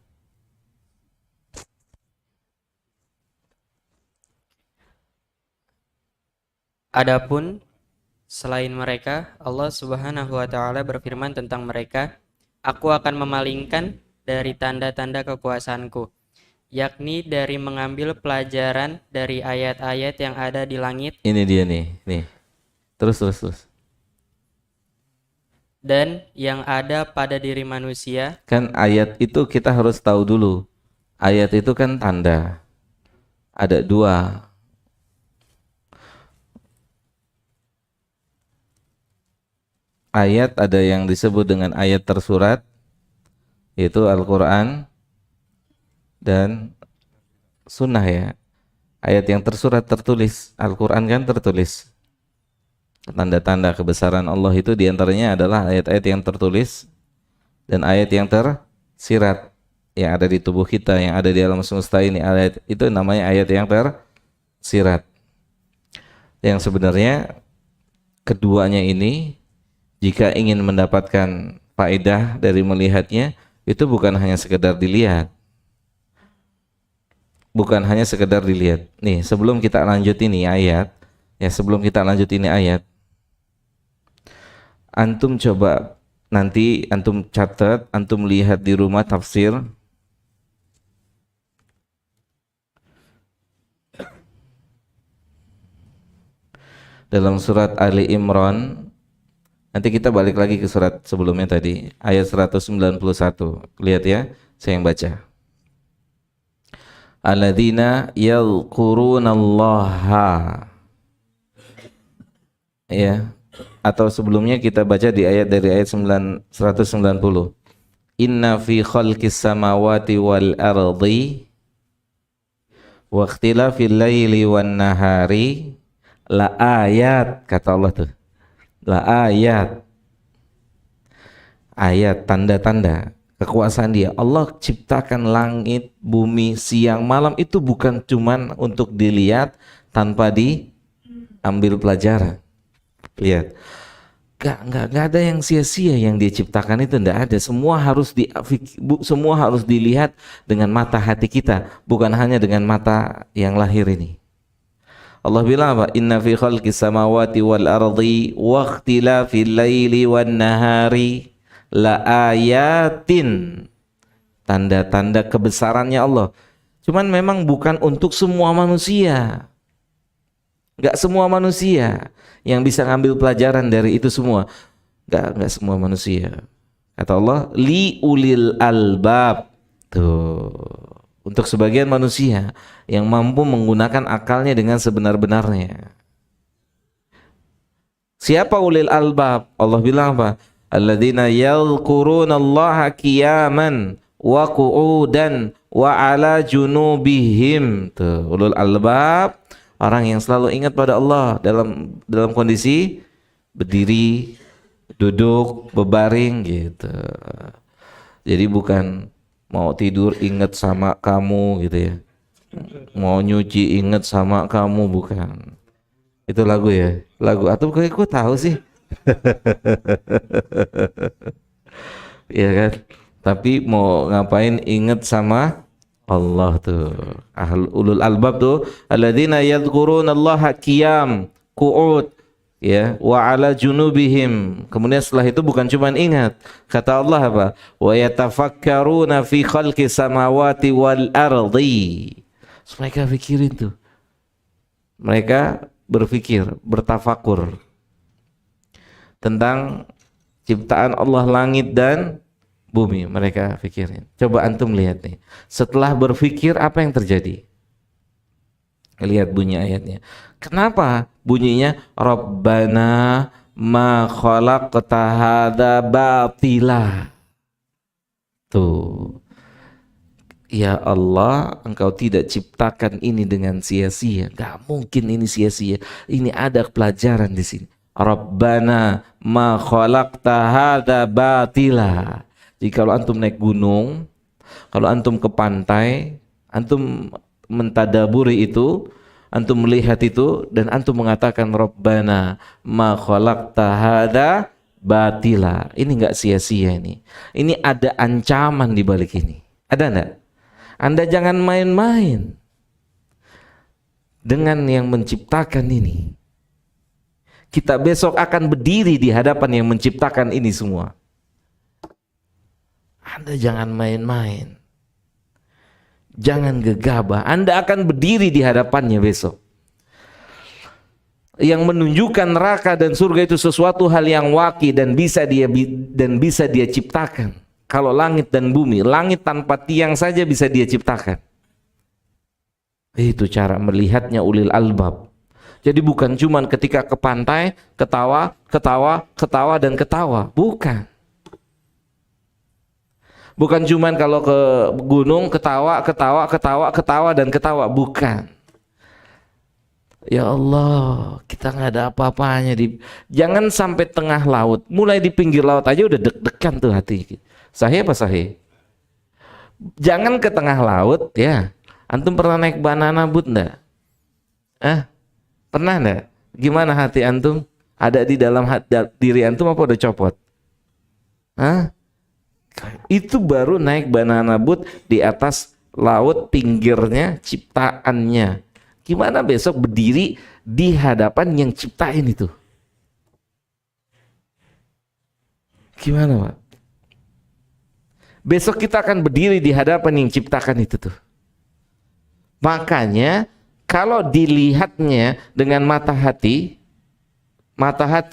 S3: Adapun selain mereka, Allah Subhanahu wa taala berfirman tentang mereka, aku akan memalingkan dari tanda-tanda kekuasaanku, yakni dari mengambil pelajaran dari ayat-ayat yang ada di langit.
S1: Ini dia nih. Terus.
S3: Dan yang ada pada diri manusia.
S1: Kan ayat itu kita harus tahu dulu. Ayat itu kan tanda. Ada dua. Ayat ada yang disebut dengan ayat tersurat, yaitu Al-Quran dan Sunnah ya. Ayat yang tersurat tertulis. Al-Quran kan tertulis. Tanda-tanda kebesaran Allah itu diantaranya adalah ayat-ayat yang tertulis dan ayat yang tersirat yang ada di tubuh kita, yang ada di alam semesta ini. Ayat itu namanya ayat yang tersirat, yang sebenarnya keduanya ini jika ingin mendapatkan faedah dari melihatnya, itu bukan hanya sekedar dilihat, nih sebelum kita lanjut ini ayat ya, antum coba nanti antum catat, antum lihat di rumah tafsir dalam surat Ali Imran. Nanti kita balik lagi ke surat sebelumnya tadi, ayat 191. Lihat ya, saya yang baca. Alladzina yadhkurunallaha. Ya. Atau sebelumnya kita baca di ayat dari ayat 190. Inna fi khalqis samawati wal ardi wa ikhtilafil laili wan nahari la ayat, kata Allah tuh. La ayat. Ayat, tanda-tanda kekuasaan Dia. Allah ciptakan langit, bumi, siang, malam itu bukan cuman untuk dilihat tanpa diambil pelajaran. Lihat, nggak ada yang sia-sia yang Dia ciptakan itu, nggak ada. Semua harus dilihat dengan mata hati kita, bukan hanya dengan mata yang lahir ini. Allah bilang apa? Inna fi khalqis samawati wal ardi wa ikhtilafil laili wan nahari la ayatin. Tanda-tanda kebesarannya Allah. Cuman memang bukan untuk semua manusia. Enggak semua manusia yang bisa ngambil pelajaran dari itu semua. Enggak semua manusia. Kata Allah, li ulil albab. Tuh, untuk sebagian manusia yang mampu menggunakan akalnya dengan sebenar-benarnya. Siapa ulil albab? Allah bilang apa? Alladzina yadhkurunallaha qiyaman wa qu'udan wa ala junubihim. Tuh, ulul albab, orang yang selalu ingat pada Allah dalam kondisi berdiri, duduk, berbaring gitu. Jadi bukan mau tidur ingat sama kamu gitu ya. Mau nyuci ingat sama kamu, bukan. Itu lagu ya? Lagu atau kok tahu sih? Iya kan? Tapi mau ngapain ingat sama Allah tuh. Ulul albab tuh alladzina yadhkurunallaha qiyam, qu'ud, ya, wa ala junubihim. Kemudian setelah itu bukan cuma ingat, kata Allah apa? Wa yatafakkaruna fi khalqis samawati wal ardi. Mereka pikirin tuh. Mereka berpikir, bertafakur tentang ciptaan Allah langit dan bumi. Mereka pikirin. Coba antum lihat nih. Setelah berpikir apa yang terjadi? Lihat bunyi ayatnya. Kenapa bunyinya Rabbana ma khalaqta hadza batila? Tuh. Ya Allah, Engkau tidak ciptakan ini dengan sia-sia. Gak mungkin ini sia-sia. Ini ada pelajaran di sini. Rabbana ma khalaqta hadza batila. Jadi kalau antum naik gunung, kalau antum ke pantai, antum mentadaburi itu, antum melihat itu, dan antum mengatakan Rabbana ma khalaqta hadza batila. Ini enggak sia-sia ini. Ini ada ancaman di balik ini. Ada enggak? Anda jangan main-main dengan yang menciptakan ini. Kita besok akan berdiri di hadapan yang menciptakan ini semua. Anda jangan main-main. Jangan gegabah. Anda akan berdiri di hadapannya besok. Yang menunjukkan neraka dan surga itu sesuatu hal yang waqi dan bisa dia ciptakan. Kalau langit dan bumi, langit tanpa tiang saja bisa dia ciptakan. Itu cara melihatnya ulil albab. Jadi bukan cuma ketika ke pantai ketawa, dan ketawa, bukan. Bukan cuma kalau ke gunung ketawa, dan ketawa, bukan. Ya Allah, kita nggak ada apa-apanya jangan sampai tengah laut, mulai di pinggir laut aja udah deg-degan tuh hati. Sahih apa sahih? Jangan ke tengah laut ya. Antum pernah naik banana boat enggak? Pernah enggak? Gimana hati antum? Ada di dalam diri antum apa udah copot? Itu baru naik banana boat di atas laut, pinggirnya ciptaannya. Gimana besok berdiri di hadapan yang ciptain itu? Gimana Pak? Besok kita akan berdiri di hadapan yang ciptakan itu tuh. Makanya kalau dilihatnya dengan mata hati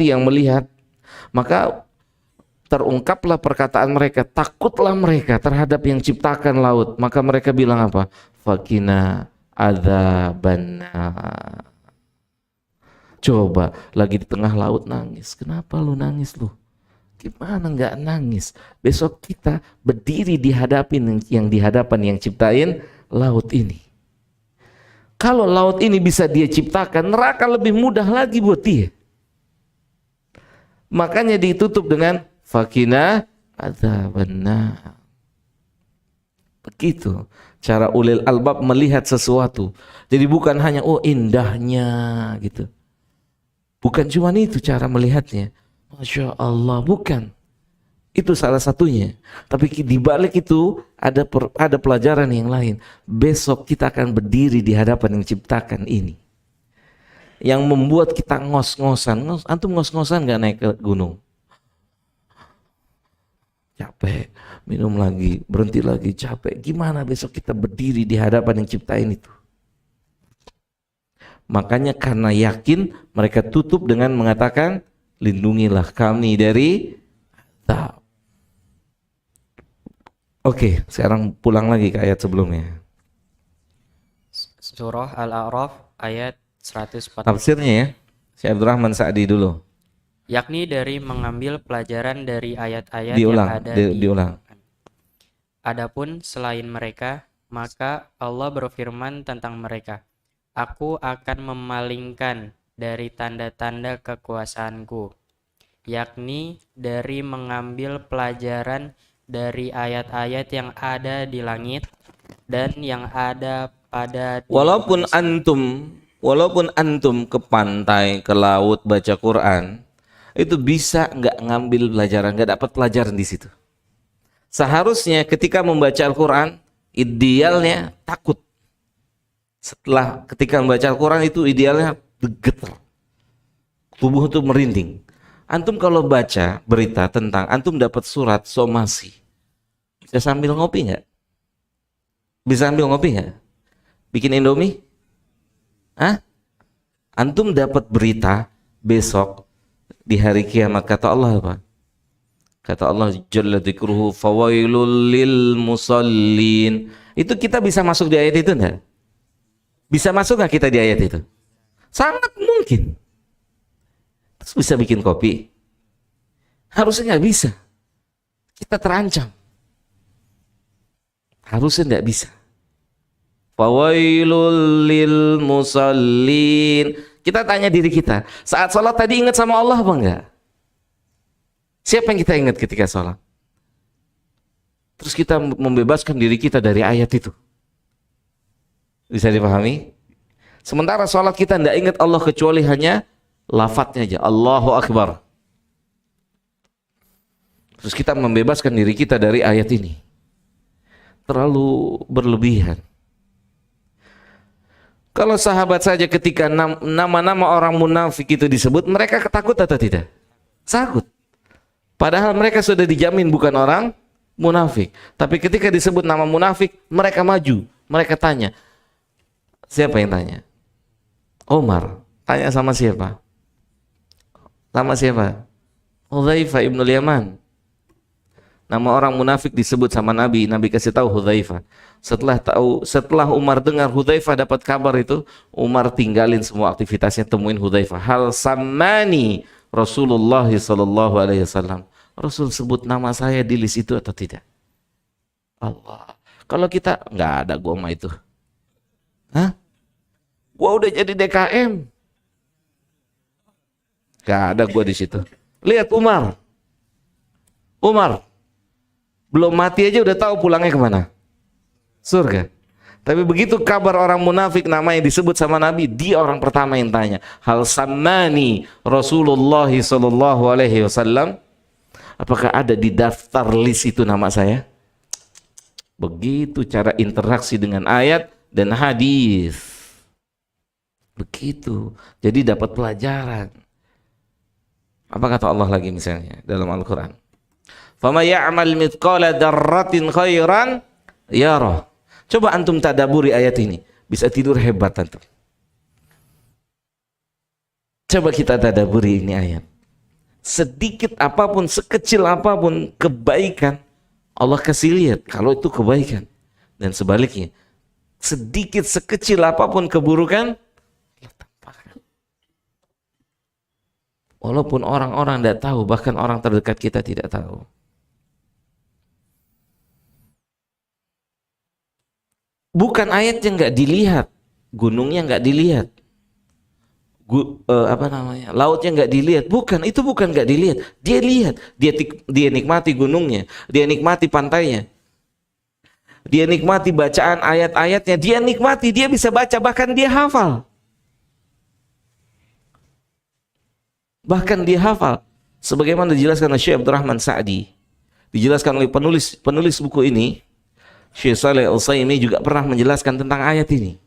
S1: yang melihat, maka terungkaplah perkataan mereka, takutlah mereka terhadap yang ciptakan laut. Maka mereka bilang apa? Fakina adzabannar. Coba lagi di tengah laut nangis. Kenapa lu nangis lu? Gimana nggak nangis? Besok kita berdiri di hadapan yang ciptain laut ini. Kalau laut ini bisa dia ciptakan, neraka lebih mudah lagi buat dia. Makanya ditutup dengan fakina adzabannar. Begitu cara ulil albab melihat sesuatu. Jadi bukan hanya indahnya gitu. Bukan cuma itu cara melihatnya. Masya Allah, bukan. Itu salah satunya. Tapi di balik itu ada pelajaran yang lain. Besok kita akan berdiri di hadapan yang ciptakan ini. Yang membuat kita ngos-ngosan. Antum ngos-ngosan gak naik ke gunung? Capek, minum lagi, berhenti lagi, capek. Gimana besok kita berdiri di hadapan yang ciptain itu? Makanya karena yakin, mereka tutup dengan mengatakan, lindungilah kami dari azab. Oke, sekarang pulang lagi ke ayat sebelumnya.
S3: Surah Al-A'raf ayat 140.
S1: Tafsirnya ya, Syekh Abdurrahman Sa'di dulu.
S3: Yakni dari mengambil pelajaran dari ayat-ayat yang
S1: Diulang,
S3: ada
S1: diulang.
S3: Adapun selain mereka, maka Allah berfirman tentang mereka, Aku akan memalingkan dari tanda-tanda kekuasaanku, yakni dari mengambil pelajaran dari ayat-ayat yang ada di langit dan yang ada pada di
S1: Walaupun
S3: manusia.
S1: walaupun antum ke pantai, ke laut baca Quran, itu bisa nggak ngambil pelajaran, nggak dapat pelajaran di situ. Seharusnya ketika membaca Al-Quran, idealnya takut. Setelah ketika membaca Al-Quran itu idealnya getar. Tubuh itu merinding. Antum kalau baca berita tentang antum dapat surat somasi, bisa sambil ngopi nggak? Bisa sambil ngopi nggak? Bikin Indomie? Hah? Antum dapat berita besok di hari kiamat, kata Allah apa? Kata Allah Jalla dzikruhu fawailul lil musallin. Itu kita bisa masuk di ayat itu enggak? Bisa masuk nggak kita di ayat itu? Sangat mungkin. Terus bisa bikin kopi? Harusnya nggak bisa. Kita terancam. Harusnya nggak bisa. Fawailul lil musallin. Kita tanya diri kita, saat sholat tadi ingat sama Allah apa enggak? Siapa yang kita ingat ketika sholat? Terus kita membebaskan diri kita dari ayat itu. Bisa dipahami? Sementara sholat kita tidak ingat Allah kecuali hanya lafadznya aja. Allahu Akbar. Terus kita membebaskan diri kita dari ayat ini. Terlalu berlebihan. Kalau sahabat saja ketika nama-nama orang munafik itu disebut, mereka takut atau tidak? Takut. Padahal mereka sudah dijamin bukan orang munafik. Tapi ketika disebut nama munafik, mereka maju. Mereka tanya. Siapa yang tanya? Umar. Tanya sama siapa? Sama siapa? Hudzaifah ibnul Yaman. Nama orang munafik disebut sama Nabi. Nabi kasih tahu Hudzaifah. Setelah Umar dengar Hudzaifah dapat kabar itu, Umar tinggalin semua aktivitasnya, temuin Hudzaifah. Hal samani Rasulullah sallallahu alaihi wasallam. Rasul sebut nama saya di list itu atau tidak? Allah. Kalau kita nggak ada gua mah itu. Hah? Gua udah jadi DKM. Nggak ada gua di situ. Lihat Umar. Umar belum mati aja udah tahu pulangnya kemana? Surga. Tapi begitu kabar orang munafik namanya disebut sama Nabi, dia orang pertama yang tanya, hal samani Rasulullah sallallahu alaihi wasallam, apakah ada di daftar list itu nama saya? Begitu cara interaksi dengan ayat dan hadis. Begitu. Jadi dapat pelajaran. Apa kata Allah lagi misalnya dalam Al-Quran? Fama ya'mal mithqala dzarratin khairan yarah. Coba antum tadaburi ayat ini, bisa tidur hebat antum. Coba kita tadaburi ini ayat. Sedikit apapun, sekecil apapun kebaikan, Allah kasih lihat kalau itu kebaikan. Dan sebaliknya, sedikit sekecil apapun keburukan, Allah tampakkan. Walaupun orang-orang tidak tahu, bahkan orang terdekat kita tidak tahu. Bukan ayat yang nggak dilihat, gunungnya nggak dilihat, lautnya nggak dilihat, bukan, itu bukan nggak dilihat, dia lihat, dia nikmati gunungnya, dia nikmati pantainya, dia nikmati bacaan ayat-ayatnya, dia nikmati, dia bisa baca, bahkan dia hafal, sebagaimana dijelaskan oleh Syekh Abdurrahman Sa'di, dijelaskan oleh penulis buku ini. Syekh Shalih Al-Utsaimin juga pernah menjelaskan tentang ayat ini.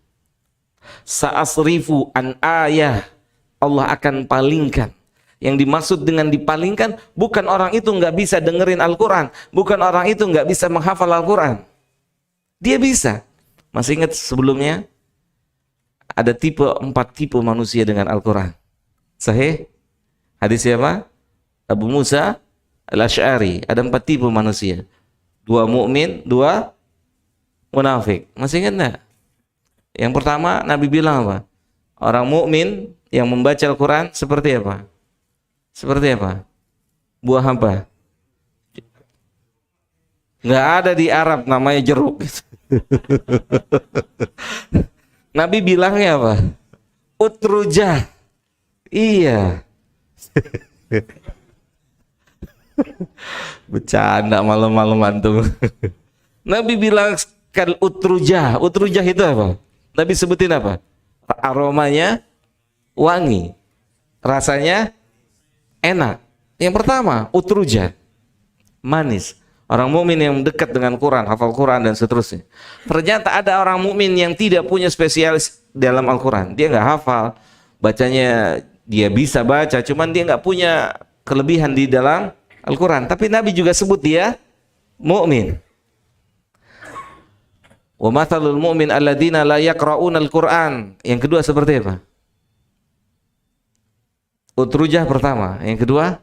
S1: Sa'asrifu an ayah, Allah akan palingkan. Yang dimaksud dengan dipalingkan, bukan orang itu nggak bisa dengerin Al-Quran, bukan orang itu nggak bisa menghafal Al-Quran. Dia bisa. Masih ingat sebelumnya ada 4 tipe manusia dengan Al-Quran. Sahih? Hadis siapa? Abu Musa Al-Asy'ari. Ada 4 tipe manusia. Dua mukmin, dua munafik. Masih ingat enggak? Yang pertama Nabi bilang apa? Orang mukmin yang membaca Al-Quran seperti apa? Seperti apa? Buah apa? Nggak ada di Arab namanya jeruk. Nabi bilangnya apa? Utrujah. Iya. Bercanda malam-malam antum. Nabi bilang kal utrujah. Utrujah itu apa? Nabi sebutin apa? Aromanya wangi. Rasanya enak. Yang pertama, utrujah. Manis. Orang mukmin yang dekat dengan Quran, hafal Quran dan seterusnya. Ternyata ada orang mukmin yang tidak punya spesialis dalam Al-Quran. Dia nggak hafal, bacanya dia bisa baca, cuman dia nggak punya kelebihan di dalam Al-Quran. Tapi Nabi juga sebut dia mukmin. Wa mathalul mu'min alladzina la yaqra'una al-Qur'an. Yang kedua seperti apa? Utrujah pertama. Yang kedua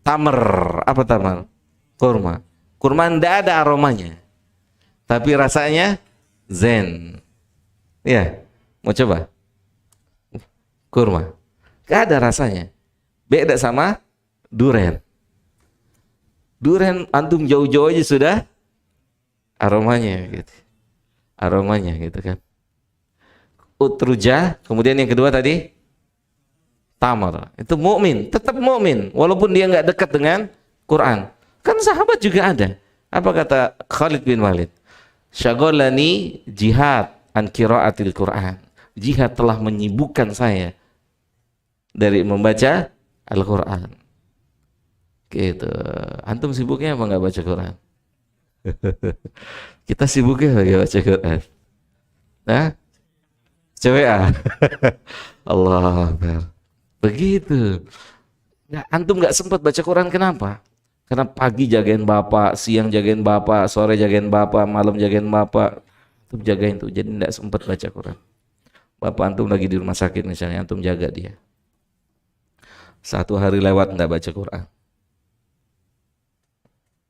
S1: tamar. Apa tamar? Kurma. Kurma tidak ada aromanya, tapi rasanya zen. Ya, mau coba? Kurma. Gak ada rasanya. Beda sama duren. Duren antum jauh-jauh aja sudah aromanya gitu. Aromanya gitu kan. Utrujah, kemudian yang kedua tadi tamar. Itu mukmin, tetap mukmin walaupun dia nggak dekat dengan Quran. Kan sahabat juga ada. Apa kata Khalid bin Walid? Syagolani jihad an qiraatil Quran. Jihad telah menyibukkan saya dari membaca Al-Quran. Gitu. Antum sibuknya apa nggak baca Quran? Kita sibuknya nggak baca Quran? Nah, CWA. Allah Akbar. Begitu. Nah, antum nggak sempat baca Quran kenapa? Karena pagi jagain bapak, siang jagain bapak, sore jagain bapak, malam jagain bapak. Antum jagain tuh, jadi tidak sempat baca Quran. Bapak antum lagi di rumah sakit misalnya, antum jaga dia. Satu hari lewat nggak baca Quran.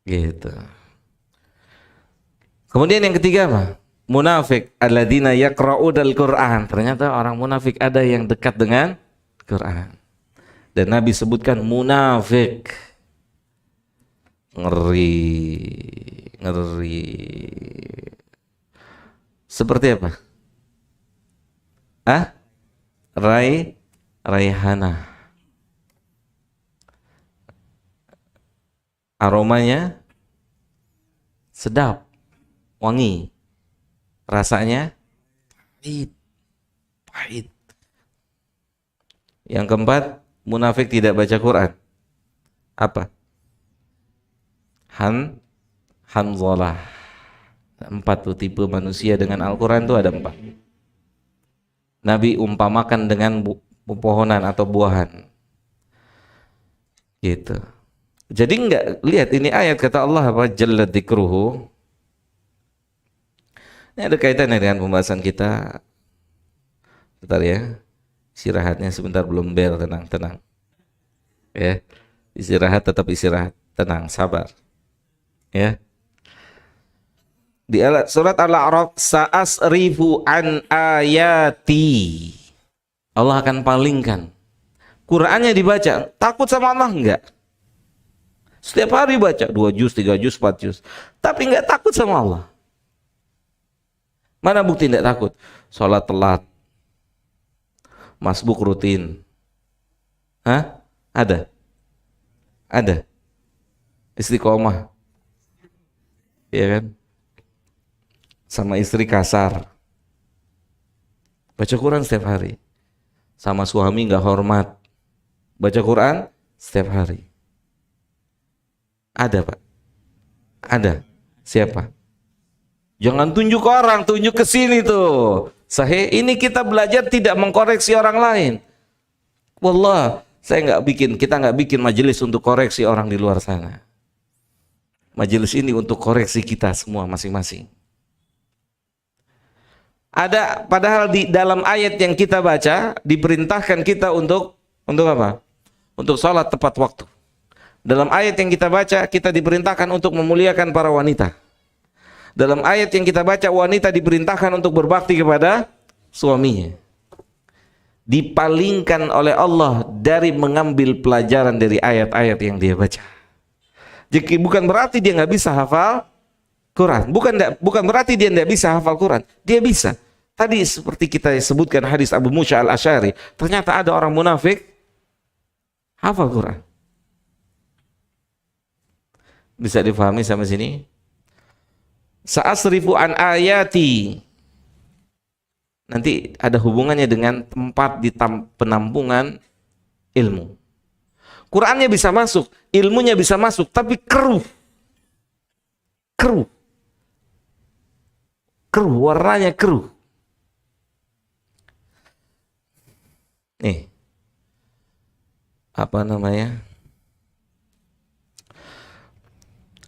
S1: Gitu. Kemudian yang ketiga apa? Munafik alladzina yaqra'unal Qur'an. Ternyata orang munafik ada yang dekat dengan Quran. Dan Nabi sebutkan munafik. Ngeri. Ngeri. Seperti apa? Raihana. Aromanya sedap, wangi. Rasanya pahit. Pahit. Yang keempat, munafik tidak baca Quran. Apa? Hanzalah. 4 tuh tipe manusia dengan Al-Quran tuh ada 4. Nabi umpamakan dengan pepohonan atau buahan. Gitu. Jadi enggak, lihat ini ayat kata Allah apa? Jalla dzikruhu. Ini ada kaitannya dengan pembahasan kita. Bentar ya. Istirahatnya sebentar, belum bel, tenang. Ya. Istirahat, tetap istirahat. Tenang, sabar. Ya. Di surat Al-A'raf, sa'asrifu an ayati. Allah akan palingkan. Qurannya dibaca, takut sama Allah enggak? Setiap hari baca 2 juz, 3 juz, 4 juz. Tapi enggak takut sama Allah. Mana bukti enggak takut? Sholat telat. Masbuk rutin. Hah? Ada? Ada. Istiqomah. Iya kan? Sama istri kasar. Baca Quran setiap hari. Sama suami enggak hormat. Baca Quran setiap hari. Ada, Pak? Ada. Siapa? Jangan tunjuk orang, tunjuk ke sini tuh. Sahih, ini kita belajar tidak mengkoreksi orang lain. Wallah, kita nggak bikin majelis untuk koreksi orang di luar sana. Majelis ini untuk koreksi kita semua masing-masing. Ada, padahal di dalam ayat yang kita baca diperintahkan kita untuk apa? Untuk sholat tepat waktu. Dalam ayat yang kita baca, kita diperintahkan untuk memuliakan para wanita. Dalam ayat yang kita baca, wanita diperintahkan untuk berbakti kepada suaminya. Dipalingkan oleh Allah dari mengambil pelajaran dari ayat-ayat yang dia baca. Jadi bukan berarti dia nggak bisa hafal Quran. Bukan berarti dia nggak bisa hafal Quran. Dia bisa. Tadi seperti kita sebutkan hadis Abu Musa al-Asy'ari, ternyata ada orang munafik hafal Quran. Bisa difahami sampai sini? Sa'asrifu an ayati. Nanti ada hubungannya dengan tempat di penampungan ilmu. Qurannya bisa masuk, ilmunya bisa masuk, tapi keruh, warnanya keruh. Nih, apa namanya?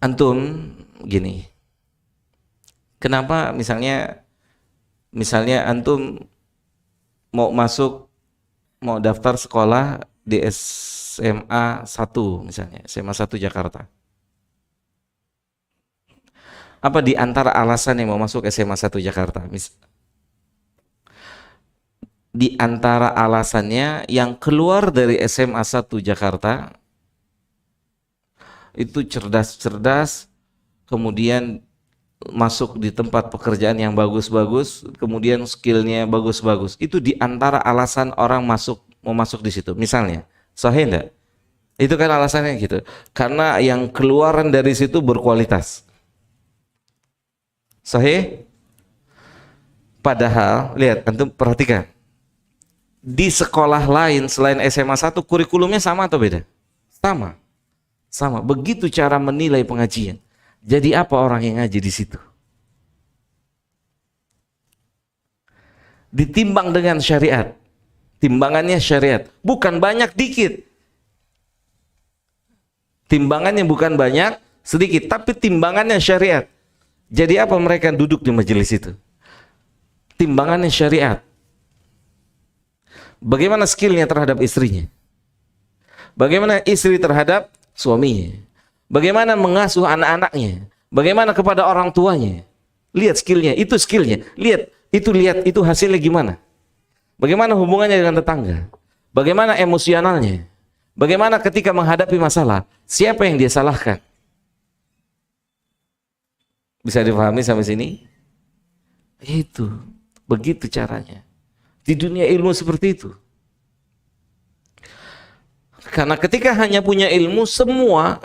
S1: Antum gini. Kenapa misalnya antum mau daftar sekolah di SMA 1 misalnya, SMA 1 Jakarta. Apa di antara alasan yang mau masuk SMA 1 Jakarta? Di antara alasannya yang keluar dari SMA 1 Jakarta itu cerdas-cerdas, kemudian masuk di tempat pekerjaan yang bagus-bagus, kemudian skillnya bagus-bagus. Itu di antara alasan orang mau masuk di situ. Misalnya, sahih enggak? Itu kan alasannya gitu. Karena yang keluaran dari situ berkualitas. Sahih? Padahal, lihat, antum perhatikan. Di sekolah lain selain SMA 1 kurikulumnya sama atau beda? Sama. Begitu cara menilai pengajian. Jadi apa orang yang ngaji di situ? Ditimbang dengan syariat. Timbangannya syariat. Bukan banyak dikit. Timbangannya bukan banyak sedikit, tapi timbangannya syariat. Jadi apa mereka duduk di majelis itu? Timbangannya syariat. Bagaimana skillnya terhadap istrinya? Bagaimana istri terhadap suaminya? Bagaimana mengasuh anak-anaknya? Bagaimana kepada orang tuanya? Lihat skillnya, itu skillnya. Lihat itu hasilnya gimana? Bagaimana hubungannya dengan tetangga? Bagaimana emosionalnya? Bagaimana ketika menghadapi masalah? Siapa yang dia salahkan? Bisa dipahami sampai sini? Itu, begitu caranya. Di dunia ilmu seperti itu. Karena ketika hanya punya ilmu, semua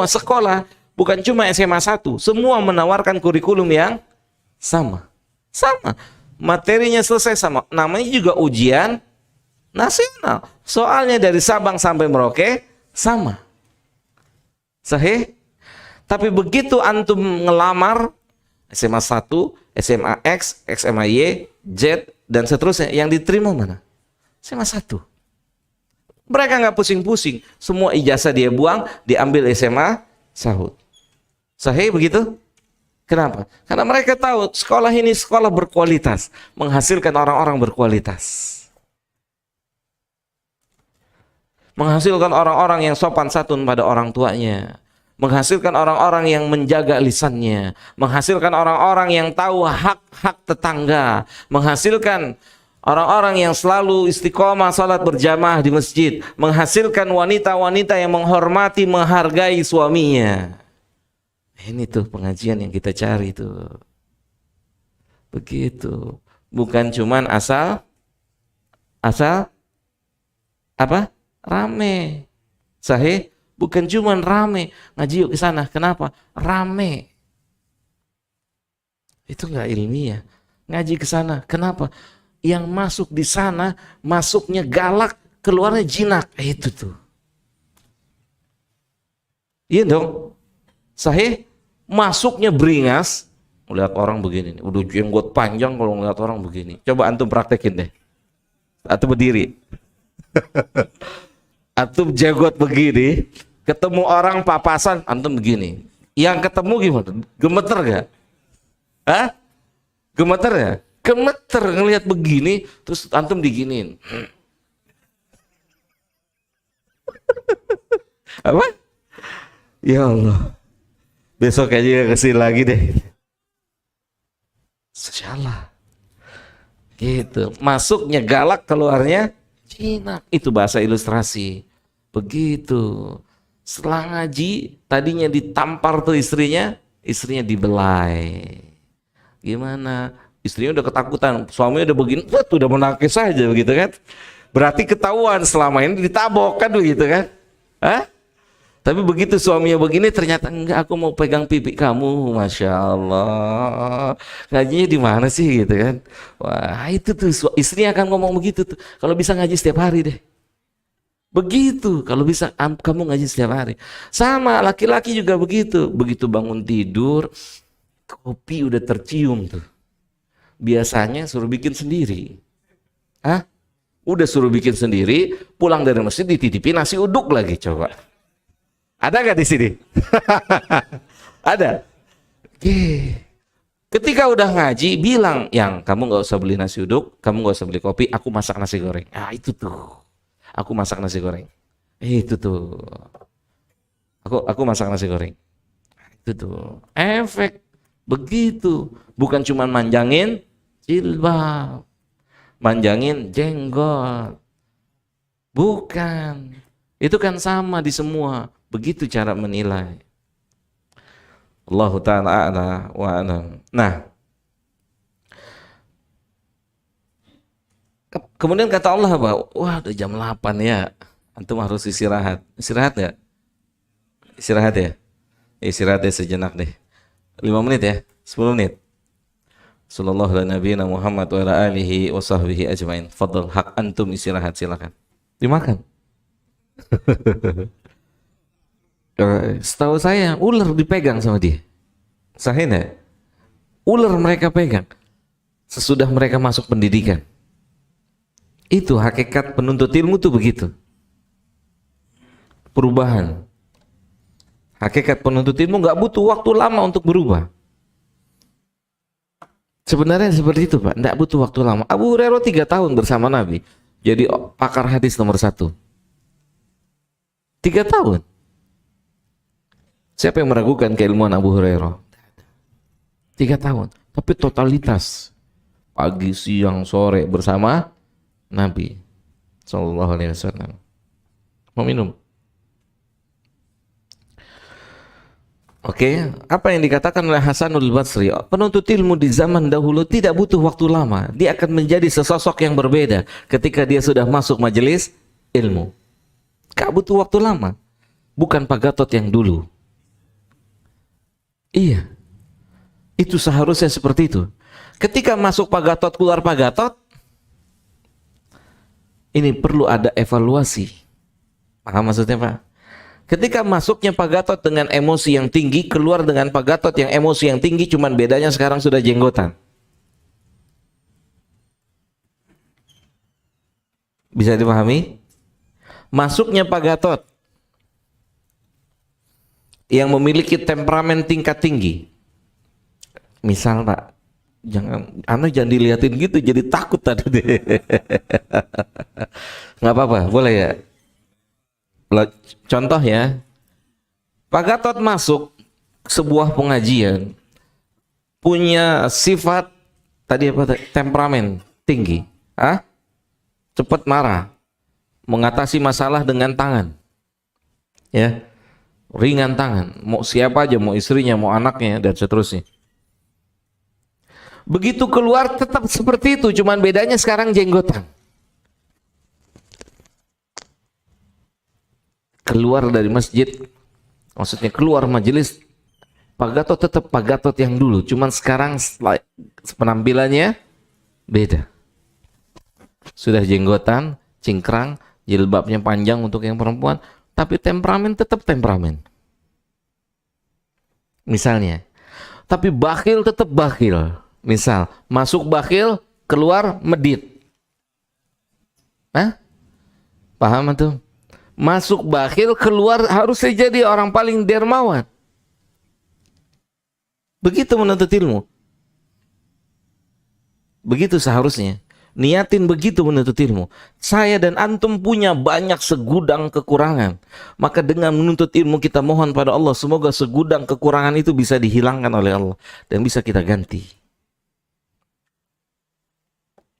S1: sekolah, bukan cuma SMA 1, semua menawarkan kurikulum yang sama. Materinya selesai sama. Namanya juga ujian nasional. Soalnya dari Sabang sampai Merauke sama. Sahih? Tapi begitu antum ngelamar SMA 1, SMA X, SMA Y, Z, dan seterusnya, yang diterima mana? SMA 1. Mereka nggak pusing-pusing. Semua ijazah dia buang, diambil SMA Sahud. Sahih begitu? Kenapa? Karena mereka tahu sekolah ini sekolah berkualitas, menghasilkan orang-orang berkualitas. Menghasilkan orang-orang yang sopan santun pada orang tuanya. Menghasilkan orang-orang yang menjaga lisannya. Menghasilkan orang-orang yang tahu hak-hak tetangga. Menghasilkan orang-orang yang selalu istiqomah salat berjamaah di masjid. Menghasilkan wanita-wanita yang menghormati, menghargai suaminya. Ini tuh pengajian yang kita cari tuh. Begitu. Bukan cuman asal apa? Rame. Sahih? Bukan cuman rame. Ngaji yuk ke sana. Kenapa? Rame. Itu enggak ilmiah. Ngaji ke sana. Kenapa? Yang masuk di sana, masuknya galak, keluarnya jinak. Itu tuh. Iya dong. Sahih? Masuknya beringas. Melihat orang begini. Udah jenggot panjang kalau melihat orang begini. Coba antum praktekin deh. Atau berdiri. Antum jenggot begini. Ketemu orang papasan, antum begini. Yang ketemu gimana? Gemeter gak? Hah? Gemeter ya? Gemeter ngelihat begini, terus antum diginiin. Apa? Ya Allah, besok aja kesini lagi deh. Salah. Gitu. Masuknya galak, keluarnya jinak. Itu bahasa ilustrasi. Begitu. Setelah ngaji, tadinya ditampar tuh istrinya dibelai. Gimana? Istrinya udah ketakutan, suaminya udah begini, udah menangis saja begitu kan? Berarti ketahuan selama ini ditabok kan begitu kan? Hah? Tapi begitu suaminya begini, ternyata enggak, aku mau pegang pipi kamu, masya Allah. Ngajinya di mana sih gitu kan? Wah itu tuh istrinya akan ngomong begitu tuh. Kalau bisa ngaji setiap hari deh. Begitu, kalau bisa kamu ngaji setiap hari. Sama laki-laki juga begitu. Begitu bangun tidur, kopi udah tercium tuh. Biasanya suruh bikin sendiri. Hah? Udah suruh bikin sendiri, pulang dari masjid dititipin nasi uduk lagi, coba. Ada nggak di sini? Ada. Ketika udah ngaji, bilang, yang kamu nggak usah beli nasi uduk, kamu nggak usah beli kopi, aku masak nasi goreng. Ah itu tuh, aku masak nasi goreng. Itu tuh, aku masak nasi goreng. Itu tuh, efek begitu. Bukan cuma manjangin jilbab, manjangin jenggot, bukan. Itu kan sama di semua. Begitu cara menilai. Allahu ta'ala a'la wa a'lam. Nah, kemudian kata Allah bahwa, wah udah jam 8 ya, antum harus istirahat. Istirahat nggak? Istirahat ya? Istirahat ya sejenak deh. 5 menit ya? 10 menit. Sallallahu ala nabiyina Muhammad wa ala alihi wa sahbihi ajmain. Fadl, hak antum istirahat, silakan. Dimakan. Setahu saya ular dipegang sama dia. Sahih enggak? Ular mereka pegang sesudah mereka masuk pendidikan. Itu hakikat penuntut ilmu tuh begitu. Perubahan. Hakikat penuntut ilmu nggak butuh waktu lama untuk berubah. Sebenarnya seperti itu Pak, nggak butuh waktu lama. Abu Hurairah 3 tahun bersama Nabi, jadi pakar hadis nomor 1. 3 tahun. Siapa yang meragukan keilmuan Abu Hurairah? 3 tahun. Tapi totalitas pagi, siang, sore bersama Nabi Sallallahu Alaihi Wasallam. Mau minum? Oke, apa yang dikatakan oleh Hasanul Basri? Penuntut ilmu di zaman dahulu tidak butuh waktu lama. Dia akan menjadi sesosok yang berbeda ketika dia sudah masuk majelis ilmu. Gak butuh waktu lama. Bukan Pak Gatot yang dulu. Iya, itu seharusnya seperti itu. Ketika masuk Pak Gatot, keluar Pak Gatot, ini perlu ada evaluasi. Paham maksudnya Pak? Ketika masuknya Pak Gatot dengan emosi yang tinggi, keluar dengan Pak Gatot yang emosi yang tinggi, cuman bedanya sekarang sudah jenggotan. Bisa dipahami? Masuknya Pak Gatot yang memiliki temperamen tingkat tinggi. Misal Pak, jangan dilihatin gitu, jadi takut tadi deh. Nggak apa-apa, boleh ya. Contoh ya, Pak Gatot masuk sebuah pengajian, punya sifat tadi apa? Temperamen tinggi, cepat marah, mengatasi masalah dengan tangan, ya. Ringan tangan, mau siapa aja, mau istrinya, mau anaknya, dan seterusnya. Begitu keluar tetap seperti itu, cuman bedanya sekarang jenggotan. Keluar dari masjid, maksudnya keluar majelis, Pak Gatot tetap Pak Gatot yang dulu, cuman sekarang penampilannya beda. Sudah jenggotan, cingkrang, jilbabnya panjang untuk yang perempuan, tapi temperamen tetap temperamen. Misalnya, tapi bakhil tetap bakhil. Misal, masuk bakhil, keluar medit. Paham tuh? Masuk bakhil, keluar harusnya jadi orang paling dermawan. Begitu menuntut ilmu. Begitu seharusnya. Niatin begitu menuntut ilmu. Saya dan antum punya banyak segudang kekurangan. Maka dengan menuntut ilmu kita mohon pada Allah, semoga segudang kekurangan itu bisa dihilangkan oleh Allah dan bisa kita ganti.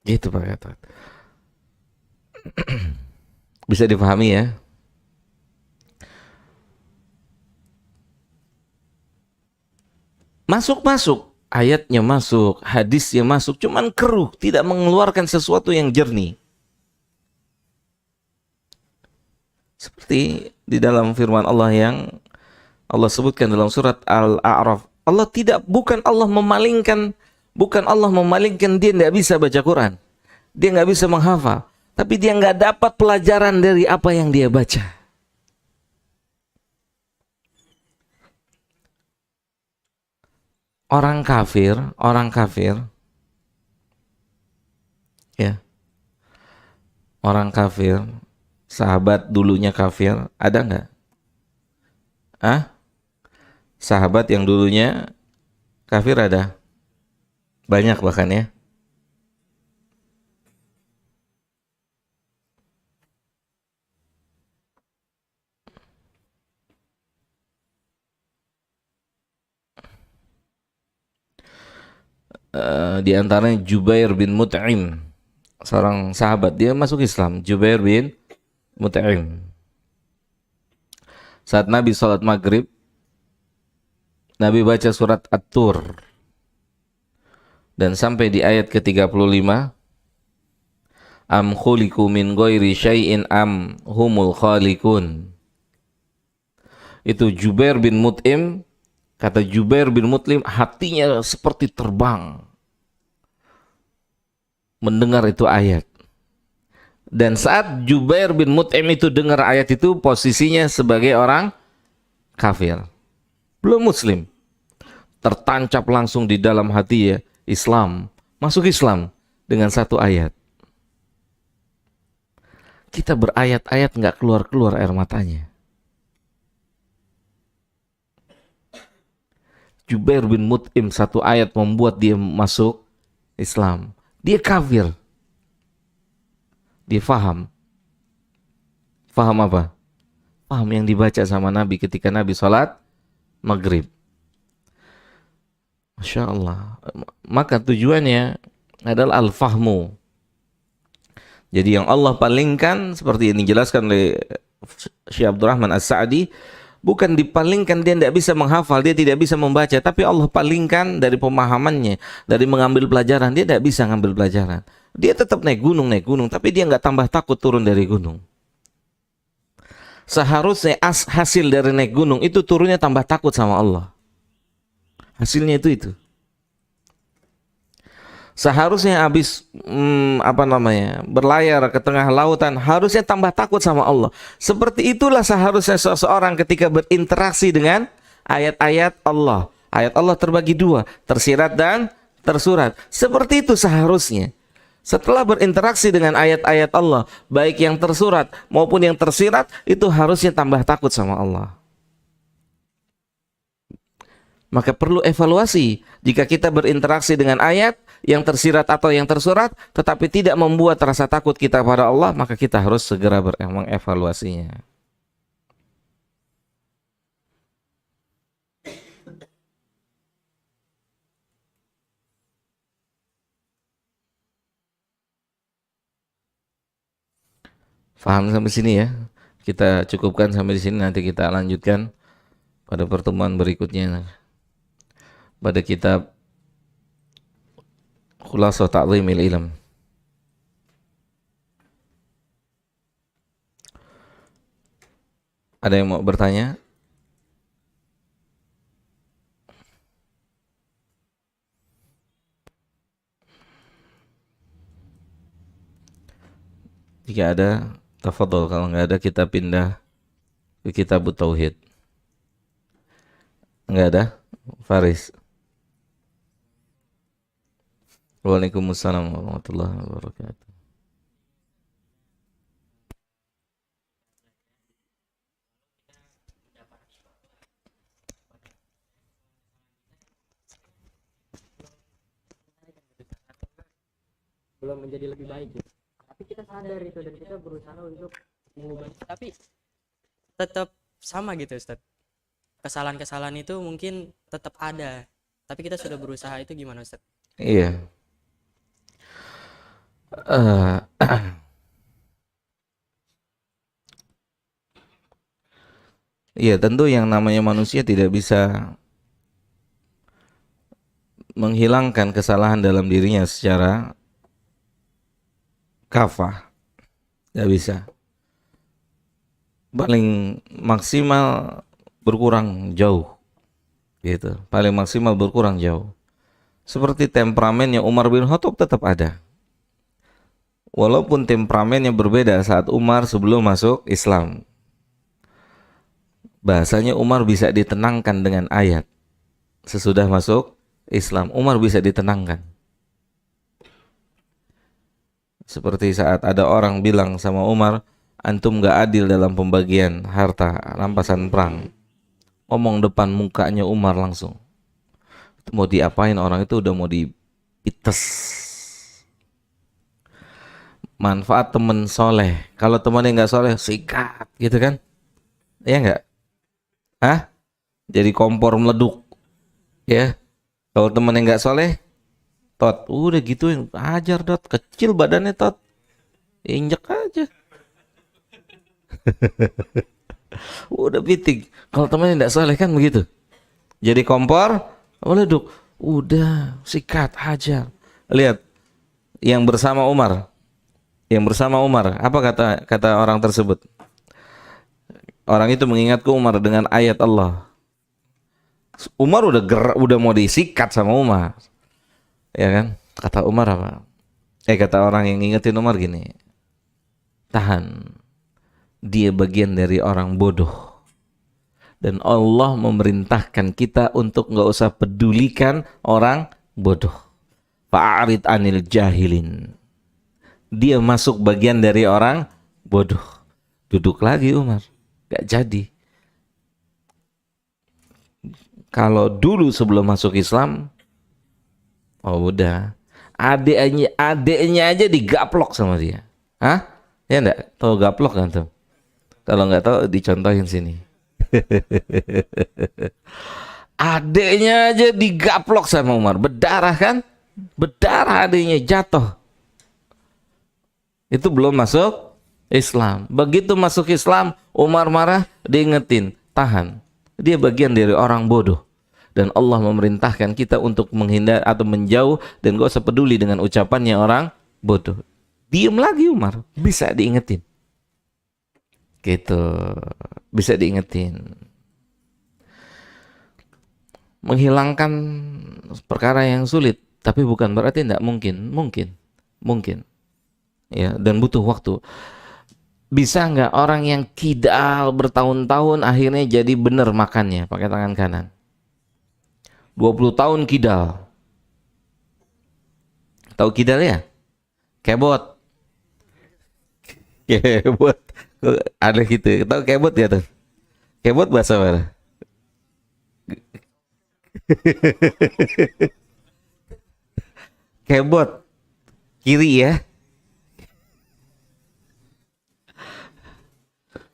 S1: Gitu Pak Gatot. Bisa dipahami ya? Masuk-masuk, ayatnya masuk, hadisnya masuk, cuman keruh, tidak mengeluarkan sesuatu yang jernih. Seperti di dalam firman Allah yang Allah sebutkan dalam surat Al-A'raf. Bukan Allah memalingkan dia tidak bisa baca Quran. Dia nggak bisa menghafal. Tapi dia nggak dapat pelajaran dari apa yang dia baca. Orang kafir, ya, orang kafir, sahabat dulunya kafir, ada nggak? Sahabat yang dulunya kafir ada? Banyak bahkan ya. Di antaranya Jubair bin Mut'im, seorang sahabat, dia masuk Islam. Jubair bin Mut'im. Saat Nabi sholat maghrib, Nabi baca surat At-Tur dan sampai di ayat ke-35, am khuliqu min ghairi syai'in am humul khaliqun. Itu Jubair bin Mut'im, kata Jubair bin Mut'im, hatinya seperti terbang mendengar itu ayat. Dan saat Jubair bin Mut'im itu dengar ayat itu, posisinya sebagai orang kafir, belum muslim. Tertancap langsung di dalam hati ya, Islam, masuk Islam dengan satu ayat. Kita berayat-ayat nggak keluar-keluar air matanya. Jubair bin Mut'im satu ayat membuat dia masuk Islam. Dia kafir. Dia faham. Faham apa? Faham yang dibaca sama Nabi ketika Nabi sholat maghrib. Masya Allah. Maka tujuannya adalah al-fahmu. Jadi yang Allah palingkan, seperti yang dijelaskan oleh Syekh Abdurrahman As-Sa'di, bukan dipalingkan dia tidak bisa menghafal, dia tidak bisa membaca, tapi Allah palingkan dari pemahamannya, dari mengambil pelajaran. Dia tidak bisa mengambil pelajaran. Dia tetap naik gunung, tapi dia nggak tambah takut turun dari gunung. Seharusnya hasil dari naik gunung itu turunnya tambah takut sama Allah. Hasilnya itu. Seharusnya habis berlayar ke tengah lautan, harusnya tambah takut sama Allah. Seperti itulah seharusnya seseorang ketika berinteraksi dengan ayat-ayat Allah. Ayat Allah terbagi dua, tersirat dan tersurat. Seperti itu seharusnya. Setelah berinteraksi dengan ayat-ayat Allah, baik yang tersurat maupun yang tersirat, itu harusnya tambah takut sama Allah. Maka perlu evaluasi. Jika kita berinteraksi dengan ayat yang tersirat atau yang tersurat, tetapi tidak membuat rasa takut kita pada Allah, maka kita harus segera mengevaluasinya. Faham sampai sini ya? Kita cukupkan sampai di sini, nanti kita lanjutkan pada pertemuan berikutnya pada kitab Khulasah Ta'zimil Ilm. Ada yang mau bertanya? Jika ada, tafadhol. Kalau nggak ada, kita pindah ke kitab Tauhid. Nggak ada? Faris. Waalaikumsalam warahmatullahi wabarakatuh.
S3: belum menjadi lebih baik gitu. Tapi kita sadar itu dan kita berusaha untuk mengubah, tapi tetap sama gitu Ustaz. Kesalahan-kesalahan itu mungkin tetap ada, tapi kita sudah berusaha, itu gimana Ustaz?
S1: Iya. Eh, Iya, tentu yang namanya manusia tidak bisa menghilangkan kesalahan dalam dirinya secara kafah. Tidak bisa. Paling maksimal berkurang jauh. Gitu. Paling maksimal berkurang jauh. Seperti temperamennya Umar bin Khattab tetap ada. Walaupun temperamennya berbeda saat Umar sebelum masuk Islam. Bahasanya Umar bisa ditenangkan dengan ayat. Sesudah masuk Islam, Umar bisa ditenangkan. Seperti saat ada orang bilang sama Umar, antum gak adil dalam pembagian harta rampasan perang. Ngomong depan mukanya Umar langsung. Mau diapain orang itu, udah mau dipites. Manfaat temen soleh. Kalau temannya gak soleh, sikat gitu kan. Iya gak? Hah? Jadi kompor meleduk. Ya. Kalau temennya gak soleh, tot, udah gituin, ajar Dot, kecil badannya Tot, injek aja. Udah piting. Kalau temennya gak soleh kan begitu. Jadi kompor meleduk, udah sikat, hajar. Lihat yang bersama Umar. Yang bersama Umar, apa kata orang tersebut? Orang itu mengingatku Umar dengan ayat Allah. Umar udah mau disikat sama Umar. Ya kan? Kata Umar apa? Kata orang yang ngingetin Umar gini. Tahan. Dia bagian dari orang bodoh. Dan Allah memerintahkan kita untuk enggak usah pedulikan orang bodoh. Fa'arid anil jahilin. Dia masuk bagian dari orang bodoh. Duduk lagi Umar. Gak jadi. Kalau dulu sebelum masuk Islam, oh udah, adiknya aja digaplok sama dia. Hah? Ya enggak? Tahu gaplok kan tuh? Kalau nggak tahu dicontohin sini. Adiknya aja digaplok sama Umar, berdarah kan? Berdarah adiknya, jatuh. Itu belum masuk Islam. Begitu masuk Islam, Umar marah, diingetin, tahan. Dia bagian dari orang bodoh. Dan Allah memerintahkan kita untuk menghindar atau menjauh dan gak usah peduli dengan ucapannya orang bodoh. Diem lagi Umar, bisa diingetin. Gitu, bisa diingetin. Menghilangkan perkara yang sulit, tapi bukan berarti tidak mungkin. Mungkin. Ya, dan butuh waktu. Bisa nggak orang yang kidal bertahun-tahun akhirnya jadi benar makannya pakai tangan kanan? 20 tahun kidal. Tahu kidal ya? Kebot. Kebot. Ada gitu. Tahu kebot ya tuh? Kebot bahasa mana? Kebot. Kiri ya.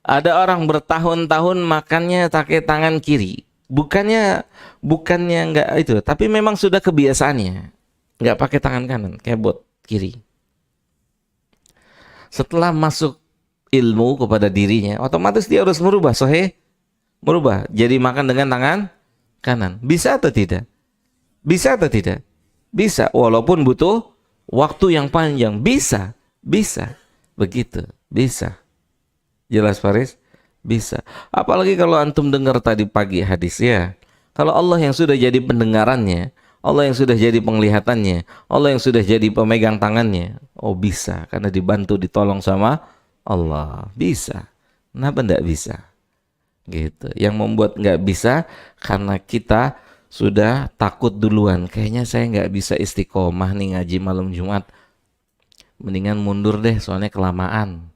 S1: Ada orang bertahun-tahun makannya pakai tangan kiri. Bukannya nggak itu, tapi memang sudah kebiasaannya nggak pakai tangan kanan, kebot kiri. Setelah masuk ilmu kepada dirinya, otomatis dia harus merubah, merubah, jadi makan dengan tangan kanan. Bisa atau tidak? Bisa atau tidak? Bisa, walaupun butuh waktu yang panjang. Bisa, begitu, bisa. Jelas Faris? Bisa. Apalagi kalau antum dengar tadi pagi hadis ya. Kalau Allah yang sudah jadi pendengarannya, Allah yang sudah jadi penglihatannya, Allah yang sudah jadi pemegang tangannya, oh bisa, karena dibantu ditolong sama Allah. Bisa. Kenapa enggak bisa? Gitu. Yang membuat enggak bisa karena kita sudah takut duluan. Kayaknya saya enggak bisa istiqomah nih ngaji malam Jumat. Mendingan mundur deh soalnya kelamaan.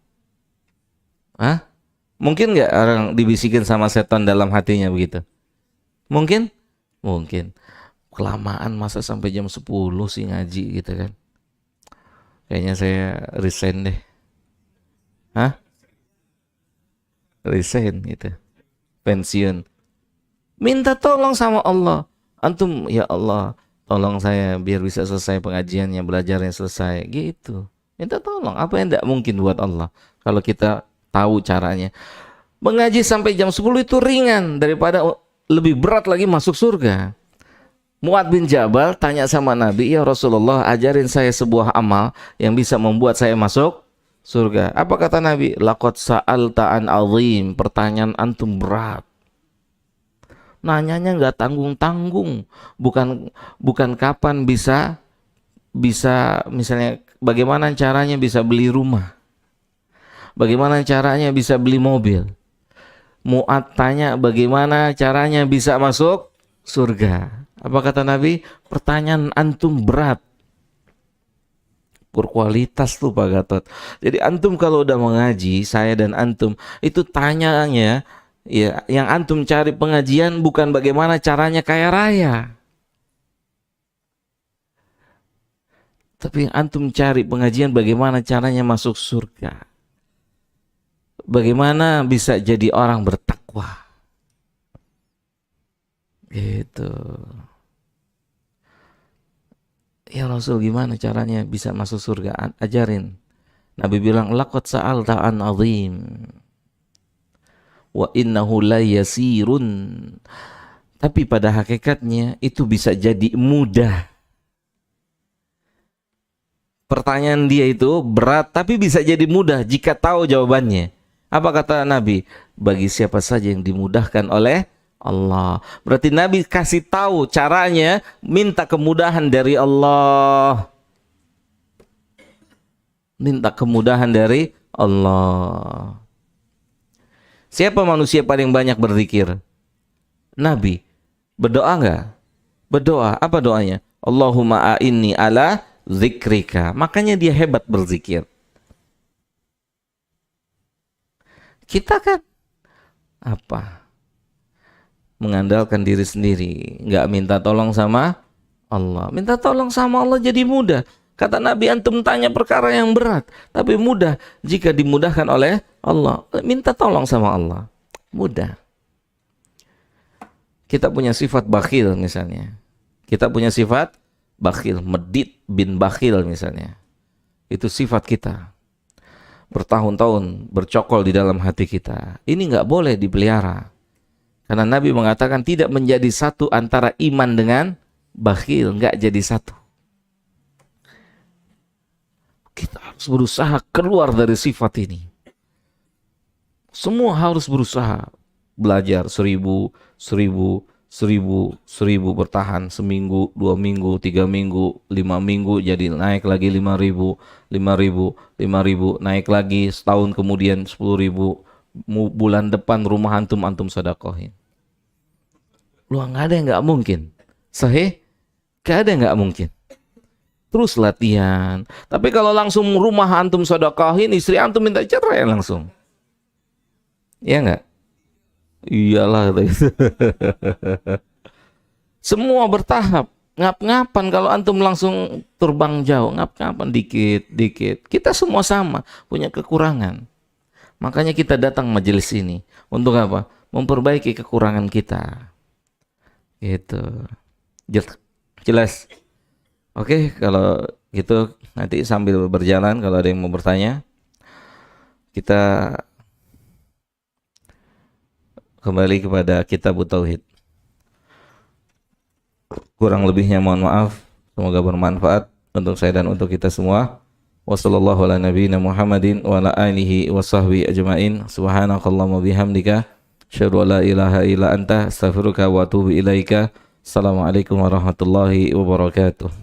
S1: Hah? Mungkin nggak orang dibisikin sama setan dalam hatinya begitu? Mungkin? Mungkin. Kelamaan masa sampai jam 10 sih ngaji gitu kan. Kayaknya saya resign deh. Hah? Resign gitu. Pensiun. Minta tolong sama Allah. Antum, ya Allah, tolong saya biar bisa selesai pengajiannya, belajarnya selesai. Gitu. Minta tolong. Apa yang tidak mungkin buat Allah? Kalau kita tahu caranya. Mengaji sampai jam 10 itu ringan daripada lebih berat lagi masuk surga. Mu'ad bin Jabal tanya sama Nabi, ya Rasulullah, ajarin saya sebuah amal yang bisa membuat saya masuk surga. Apa kata Nabi? Laqad sa'alta an azim. Pertanyaan antum berat. Nanyanya nggak tanggung-tanggung. Bukan kapan bisa misalnya bagaimana caranya bisa beli rumah. Bagaimana caranya bisa beli mobil. Mu'ad tanya bagaimana caranya bisa masuk surga. Apa kata Nabi? Pertanyaan antum berat. Berkualitas tuh Pak Gatot. Jadi antum kalau udah mengaji, saya dan antum, itu tanyanya, ya, yang antum cari pengajian bukan bagaimana caranya kaya raya. Tapi yang antum cari pengajian bagaimana caranya masuk surga. Bagaimana bisa jadi orang bertakwa. Gitu. Ya Rasul, gimana caranya bisa masuk surga? Ajarin. Nabi bilang, laqad sa'alta an azim. Wa innahu la yasirun. Tapi pada hakikatnya itu bisa jadi mudah. Pertanyaan dia itu berat tapi bisa jadi mudah jika tahu jawabannya. Apa kata Nabi? Bagi siapa saja yang dimudahkan oleh Allah. Berarti Nabi kasih tahu caranya minta kemudahan dari Allah. Minta kemudahan dari Allah. Siapa manusia paling banyak berzikir? Nabi. Berdoa enggak? Berdoa. Apa doanya? Allahumma a'inni ala zikrika. Makanya dia hebat berzikir. Kita kan apa? Mengandalkan diri sendiri, nggak minta tolong sama Allah. Minta tolong sama Allah jadi mudah. Kata Nabi, antum tanya perkara yang berat, tapi mudah jika dimudahkan oleh Allah. Minta tolong sama Allah, mudah. Kita punya sifat bakhil misalnya. Kita punya sifat bakhil, Medit bin bakhil misalnya. Itu sifat kita. Bertahun-tahun bercokol di dalam hati kita. Ini nggak boleh dipelihara. Karena Nabi mengatakan tidak menjadi satu antara iman dengan bakhil, nggak jadi satu. Kita harus berusaha keluar dari sifat ini. Semua harus berusaha. Belajar 1000 bertahan seminggu, 2 minggu, 3 minggu, 5 minggu, jadi naik lagi 5.000, naik lagi setahun kemudian 10.000. Bulan depan rumah antum sedekahkan. Lu nggak ada yang nggak mungkin. Sahih? Nggak ada yang nggak mungkin. Terus latihan. Tapi kalau langsung rumah antum sedekahin, istri antum minta cerai langsung. Iya nggak? Iyalah. Semua bertahap. Ngap-ngapan kalau antum langsung terbang jauh. Ngap-ngapan dikit. Kita semua sama, punya kekurangan. Makanya kita datang majelis ini. Untuk apa? Memperbaiki kekurangan kita. Gitu. Jelas? Oke, kalau gitu nanti sambil berjalan kalau ada yang mau bertanya, kita kembali kepada Kitab Tauhid. Kurang lebihnya mohon maaf. Semoga bermanfaat untuk saya dan untuk kita semua. Wassallallahu ala nabiyyina Muhammadin wa ala alihi wa sahbihi ajma'in. Subhanakallahumma bihamdika asyhadu an la ilaha illa anta astaghfiruka wa atubu ilaika. Assalamualaikum warahmatullahi wabarakatuh.